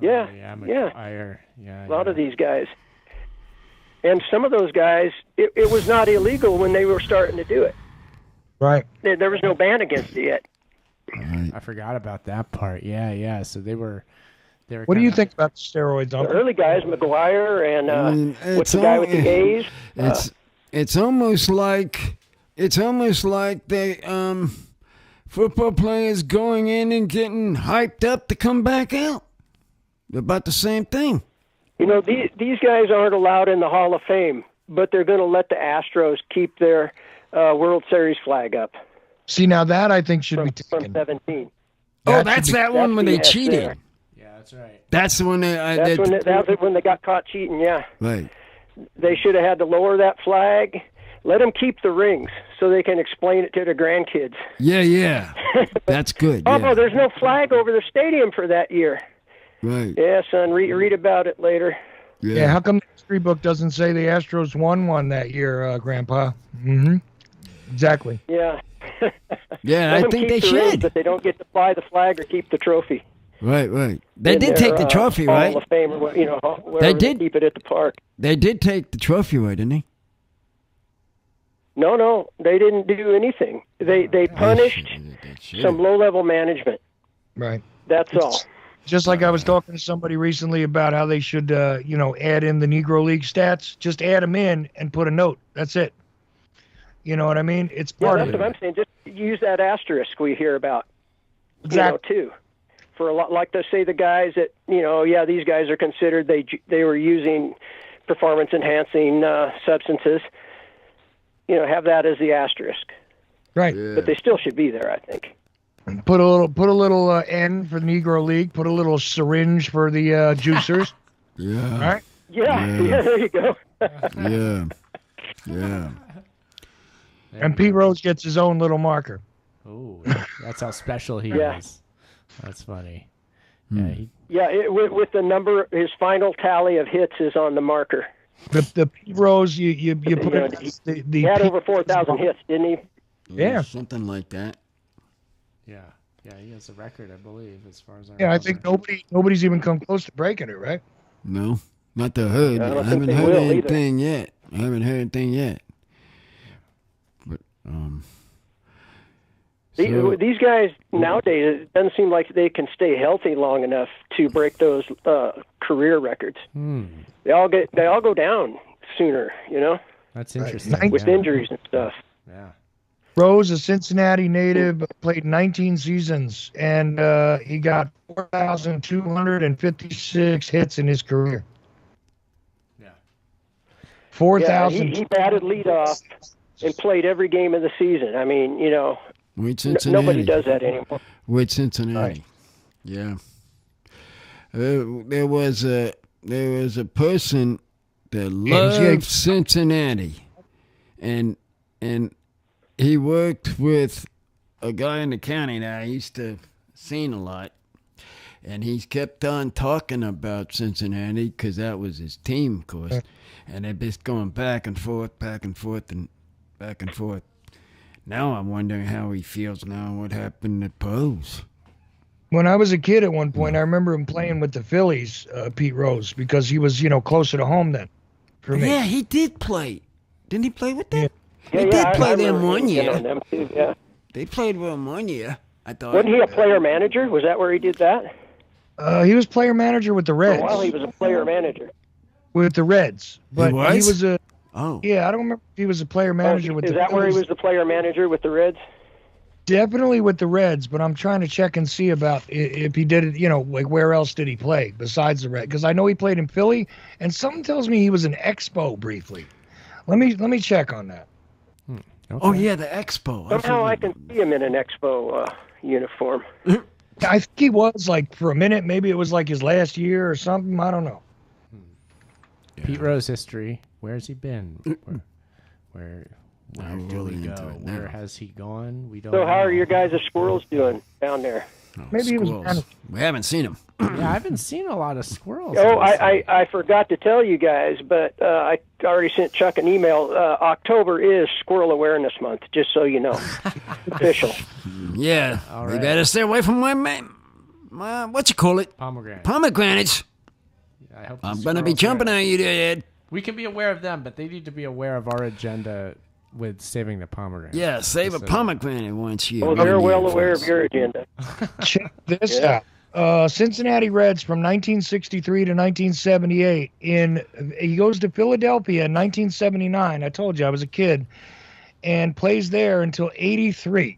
Yeah, McGuire. Yeah, a lot of these guys. And some of those guys, it was not illegal when they were starting to do it. Right. There was no ban against it yet. I forgot about that part. Yeah. So they were. What do you think about steroids? The early guys, McGuire and what's the guy with the A's? It's almost like the football players going in and getting hyped up to come back out. They're about the same thing. These guys aren't allowed in the Hall of Fame, but they're going to let the Astros keep their World Series flag up. See, now that I think should be from taken. 17. That's that one when they cheated. There. Yeah, that's right. That's the one That's when they got caught cheating. Yeah. Right. They should have had to lower that flag. Let them keep the rings so they can explain it to their grandkids. Yeah. That's good. Oh, yeah. no, there's no flag over the stadium for that year. Right. Yeah, son, read about it later. Yeah, how come the history book doesn't say the Astros won one that year, Grandpa? Mm-hmm. Exactly. Yeah, Yeah, I think they should. But they don't get to fly the flag or keep the trophy. Right. They did take the trophy, right? Hall of Fame, or wherever they keep it at the park. They did take the trophy away, didn't they? No, they didn't do anything. They punished some low-level management. Right. That's all. Just like I was talking to somebody recently about how they should, add in the Negro League stats. Just add them in and put a note. That's it. You know what I mean? It's part of it. That's what I'm saying. Just use that asterisk we hear about, Exactly. too. For a lot, like to say the guys that, these guys are considered, they were using performance-enhancing substances. Have that as the asterisk. Right. Yeah. But they still should be there, I think. Put a little N for the Negro League. Put a little syringe for the juicers. Yeah. All right. Yeah, there you go. Yeah. And Pete Rose gets his own little marker. Oh, that's how special he is. That's funny. Yeah, with the number, his final tally of hits is on the marker. The Pete Rose, you put he had over 4,000 hits, didn't he? Yeah, something like that. Yeah, he has a record, I believe, as far as I Yeah, remember. I think nobody's even come close to breaking it, right? No, not the hood. I haven't heard anything yet. But these guys nowadays, it doesn't seem like they can stay healthy long enough to break those career records. They all go down sooner, That's interesting. with injuries and stuff. Yeah. Rose, a Cincinnati native, played 19 seasons, and he got 4,256 hits in his career. Yeah. 4,000. He batted leadoff and played every game of the season. I mean, with Cincinnati. Nobody does that anymore. With Cincinnati. Right. Yeah. There was a person that loved Cincinnati, and he worked with a guy in the county that I used to seen a lot, and he kept on talking about Cincinnati because that was his team, of course, and they're just going back and forth, and back and forth. Now I'm wondering how he feels now, what happened to Pose. When I was a kid at one point, I remember him playing with the Phillies, Pete Rose, because he was, closer to home then. For me. Yeah, he did play. Didn't he play with them? Yeah. He did play them one year. year. Them too, yeah. They played with him 1 year, I thought. Wasn't he a player manager? Was that where he did that? He was player manager with the Reds. For a while, he was a player manager. With the Reds. But he was a... Oh. Yeah, I don't remember if he was a player manager with the Reds. Is that where he was the player manager with the Reds? Definitely with the Reds, but I'm trying to check and see about if he did it, like where else did he play besides the Reds? Because I know he played in Philly, and something tells me he was an Expo briefly. Let me check on that. Okay. Oh, yeah, the Expo. Somehow I can see him in an Expo uniform. I think he was, like, for a minute, maybe it was like his last year or something. I don't know. Yeah. Pete Rose history. Where's he been? Where did he go? Where has he gone? We don't know. How are your guys' squirrels doing down there? Maybe he was. We haven't seen him. Yeah, I haven't seen a lot of squirrels. Oh, I forgot to tell you guys, but I already sent Chuck an email. October is Squirrel Awareness Month, just so you know. Official. Yeah. All right. We better stay away from my what you call it? Pomegranates. I hope I'm going to be jumping at you there, Ed. We can be aware of them, but they need to be aware of our agenda with saving the pomegranate. Yeah, save a pomegranate once you. Oh, they're well aware of your agenda. Check this out. Cincinnati Reds from 1963 to 1978. He goes to Philadelphia in 1979. I told you I was a kid, and plays there until 83.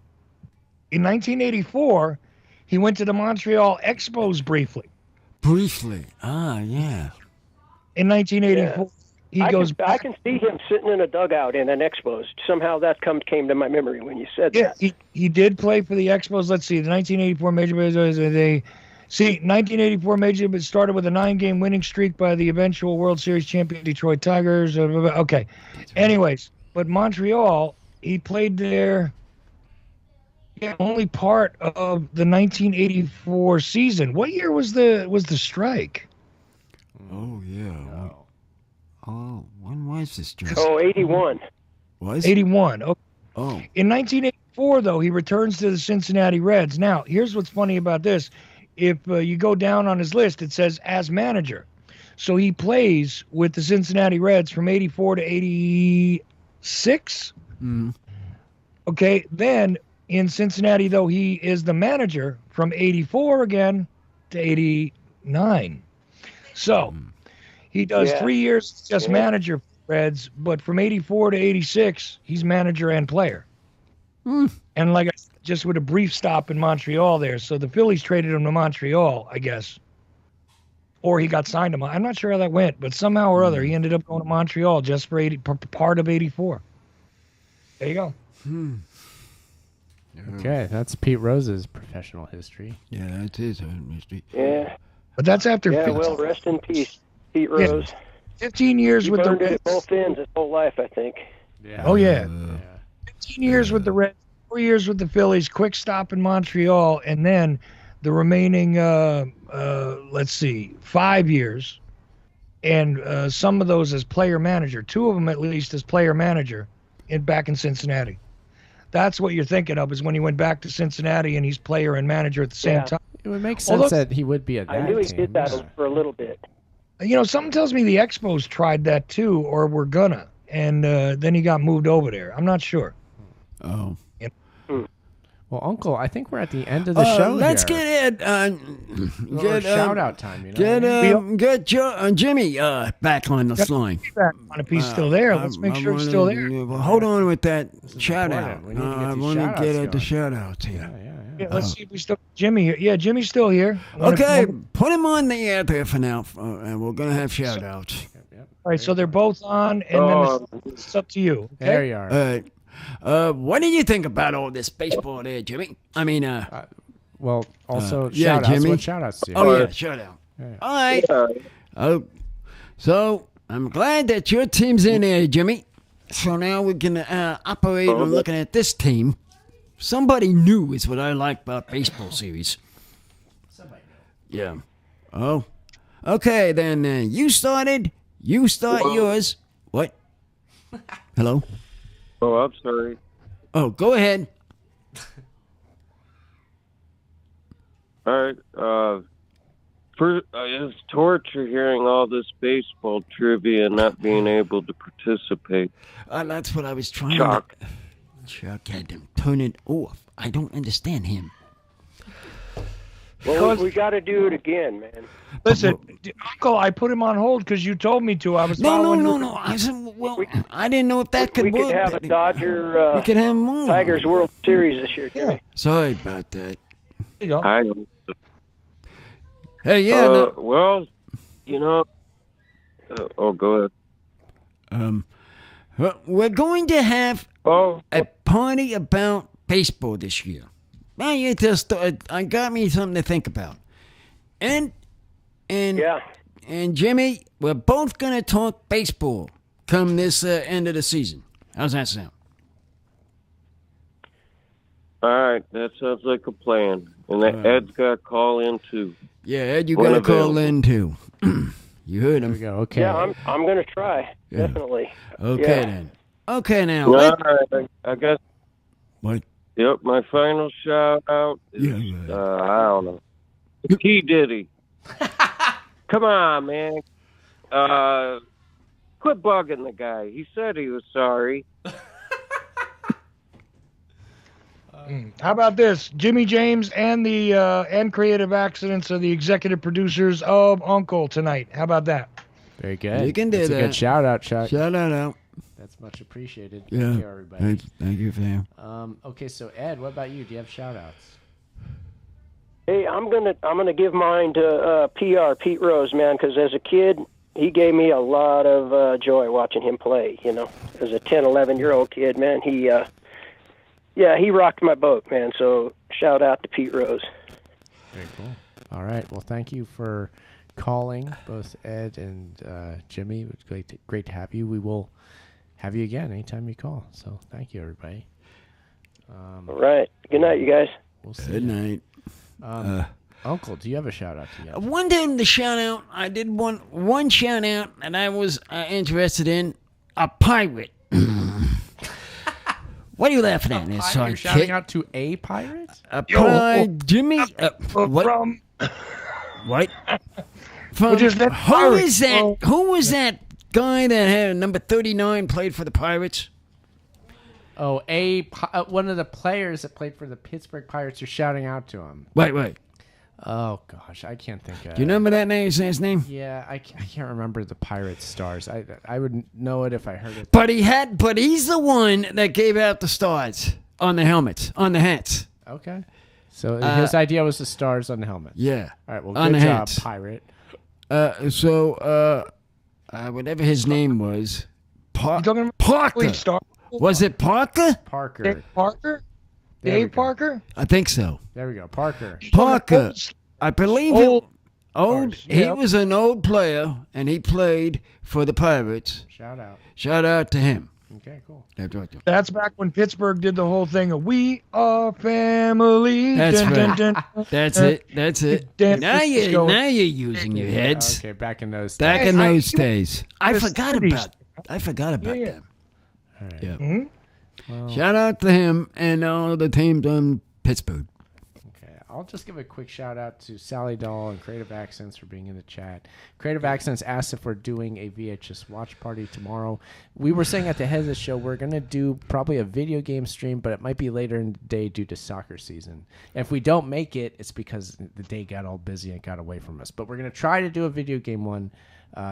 In 1984, he went to the Montreal Expos briefly. Ah, yeah. In 1984, he goes back. I can see him sitting in a dugout in an Expos. Somehow that came to my memory when you said that. Yeah, he did play for the Expos. Let's see, the 1984 Major League. 1984 Major League started with a 9-game winning streak by the eventual World Series champion Detroit Tigers. Okay. Anyways, but Montreal, he played there. Yeah, only part of the 1984 season. What year was the strike? Oh, yeah. No. Oh, when was this strike? Oh, 81. Was 81. Okay. Oh. In 1984, '84, though, he returns to the Cincinnati Reds. Now, here's what's funny about this. If you go down on his list, it says as manager. So he plays with the Cincinnati Reds from 84 to 86. Okay, then in Cincinnati, though, he is the manager from 84 again to 89. So he does 3 years just manager for the Reds, but from 84 to 86, he's manager and player. And like I said, just with a brief stop in Montreal there. So the Phillies traded him to Montreal, I guess. Or he got signed to I'm not sure how that went, but somehow or other, he ended up going to Montreal just for part of 84. There you go. Okay, that's Pete Rose's professional history. Yeah, that's his history. Yeah. But that's after. Yeah, well, rest in peace, Pete Rose. 15 years he with the burned it Reds. at both ends his whole life, I think. Yeah. Oh, yeah. 15 years with the Reds, 4 years with the Phillies, quick stop in Montreal, and then the remaining, 5 years, and some of those as player manager. 2 of them, at least, as player manager back in Cincinnati. That's what you're thinking of, is when he went back to Cincinnati and he's player and manager at the same time. It would make sense that he would be at that I knew he team. did that for a little bit. Something tells me the Expos tried that too, or were gonna, and then he got moved over there. I'm not sure. Oh. Well, Uncle, I think we're at the end of the show. Let's here. get Ed. Get shout out time. Get Jimmy back on the line. If he's still there, let's make sure he's still there. Hold on with that shout out. We need to get I these want to shout-outs get at the going. shout outs here. Yeah, let's see if we still Jimmy here. Yeah, Jimmy's still here. Okay, put him on the air there for now, and we're gonna have shout outs. All right, so they're both on, and then it's up to you. Okay? There you are. All right. What do you think about all this baseball there, Jimmy? I mean, well, also yeah, shout outs. Jimmy. What shout outs do? Oh yeah, shout out. Yeah. All right. Oh, so I'm glad that your team's in there, Jimmy. So now we can operate on looking at this team. Somebody new is what I like about baseball series. Somebody new. Yeah. Oh. Okay, then you started. You start yours. What? Hello? Oh, I'm sorry. Oh, go ahead. All right. First, it's torture hearing all this baseball trivia and not being able to participate. That's what I was trying Chuck. to... Chuck had to turn it off. I don't understand him. Well, we got to do it again, man. Listen, Uncle, I put him on hold because you told me to. I was No. following I said, well, I didn't know if that could we work. could have a Dodger we could have more. Tigers World Series this year, Jimmy. Sorry about that. You know. I Hey, yeah. no- well, go ahead. well, we're going to have Oh, a party about baseball this year. Now you just I got me something to think about. And Jimmy, we're both gonna talk baseball come this end of the season. How's that sound? all right. That sounds like a plan. And Ed's got to call in, too. Yeah, Ed, you gotta call in too. You heard him. There we go. Okay. Yeah, I'm going to try. Yeah. Definitely. Okay Yeah. then. Okay now. All Let- right. I guess. What? Yep, my final shout out is, I don't know. P. Diddy. Come on, man. Quit bugging the guy. He said he was sorry. How about this? Jimmy James and the and Creative Accidents are the executive producers of Uncle tonight. How about that? Very good. You can do That's that. a good shout out, Chuck. Shout out. That's much appreciated. Yeah. Thank you, everybody. Thank you, fam. Okay, so Ed, what about you? Do you have shout outs? Hey, I'm gonna give mine to PR Pete Rose, man, because as a kid he gave me a lot of joy watching him play. As a 10, 11-year-old kid, man, he rocked my boat, man. So shout out to Pete Rose. Very cool. All right. Well, thank you for calling, both Ed and Jimmy. It was great to have you. We will have you again anytime you call. So thank you, everybody. All right. Good night, you guys. We'll see. Good night. Uncle, do you have a shout out to you? One time the shout out, I did one shout out that I was interested in. A pirate. What are you laughing at? There, You're son, shouting kid? out to a pirate? Jimmy. What? From What? From, Just that who pirate. is that? Oh. Who was that guy that had number 39 played for the Pirates? Oh, one of the players that played for the Pittsburgh Pirates are shouting out to him. Wait. Oh gosh, I can't think of. Do you remember that name? His name? Yeah, I can't remember the Pirates stars. I would know it if I heard it. But he's the one that gave out the stars on the helmets, on the hats. Okay. So his idea was the stars on the helmet. Yeah. All right. Well, on good the job, hats. pirate. Whatever his name was, talking about Parker. Star? Was it Parker? Parker. Dave Parker? There we Dave go. Parker? I think so. There we go. Parker. Parker. I believe Old. he Yeah. was an old player, and he played for the Pirates. Shout out. Shout out to him. Okay, cool. That's back when Pittsburgh did the whole thing of "We are family." That's Dun, right. dun, dun. That's it. Now you're using your heads. Okay, back in those days. Back in those days. I the forgot 70s. about Yeah. them. All right. Yeah. Mhm. Well, Shout out to him and all the teams on Pittsburgh. okay. I'll just give a quick shout out to Sally Doll and Creative Accents for being in the chat. Creative Accents asked if we're doing a VHS watch party tomorrow. We were saying at the head of the show we're going to do probably a video game stream, but it might be later in the day due to soccer season. And if we don't make it, it's because the day got all busy and got away from us. But we're going to try to do a video game one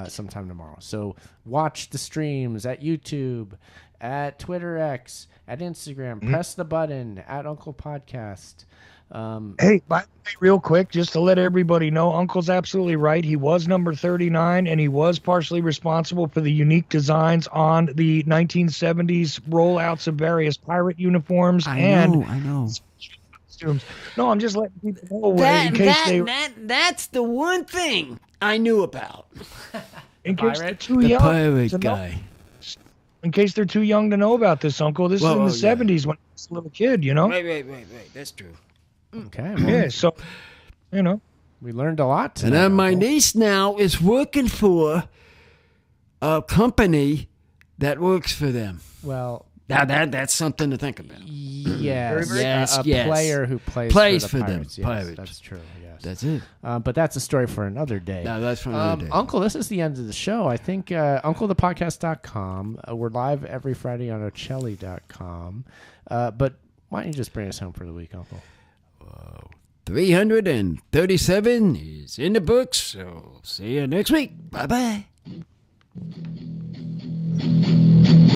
sometime tomorrow. So watch the streams at YouTube, at Twitter X, at Instagram. Press the button at Uncle Podcast. Hey, by the way, real quick, just to let everybody know, Uncle's absolutely right. He was number 39, and he was partially responsible for the unique designs on the 1970s rollouts of various pirate uniforms I and know. costumes. No, I'm just letting people know in case That's the one thing I knew about. in case they're too The young pirate to know. guy. In case they're too young to know about this, Uncle. This is in the 70s when I was a little kid, you know? Wait. That's true. Okay. Well, Yeah, so, you know. we learned a lot And tonight. then my Uncle. niece now is working for a company that works for them. Well, Now that's something to think about. yes, Yes, a yes. player who plays for the them. Pirates. Yes, Pirates. that's true. Yes, That's it. but that's a story for another day. No, that's from another day. Uncle, this is the end of the show. I think UncleThePodcast.com. We're live every Friday on Ocelli.com. But why don't you just bring us home for the week, Uncle? 337 is in the books, so see you next week. Bye-bye.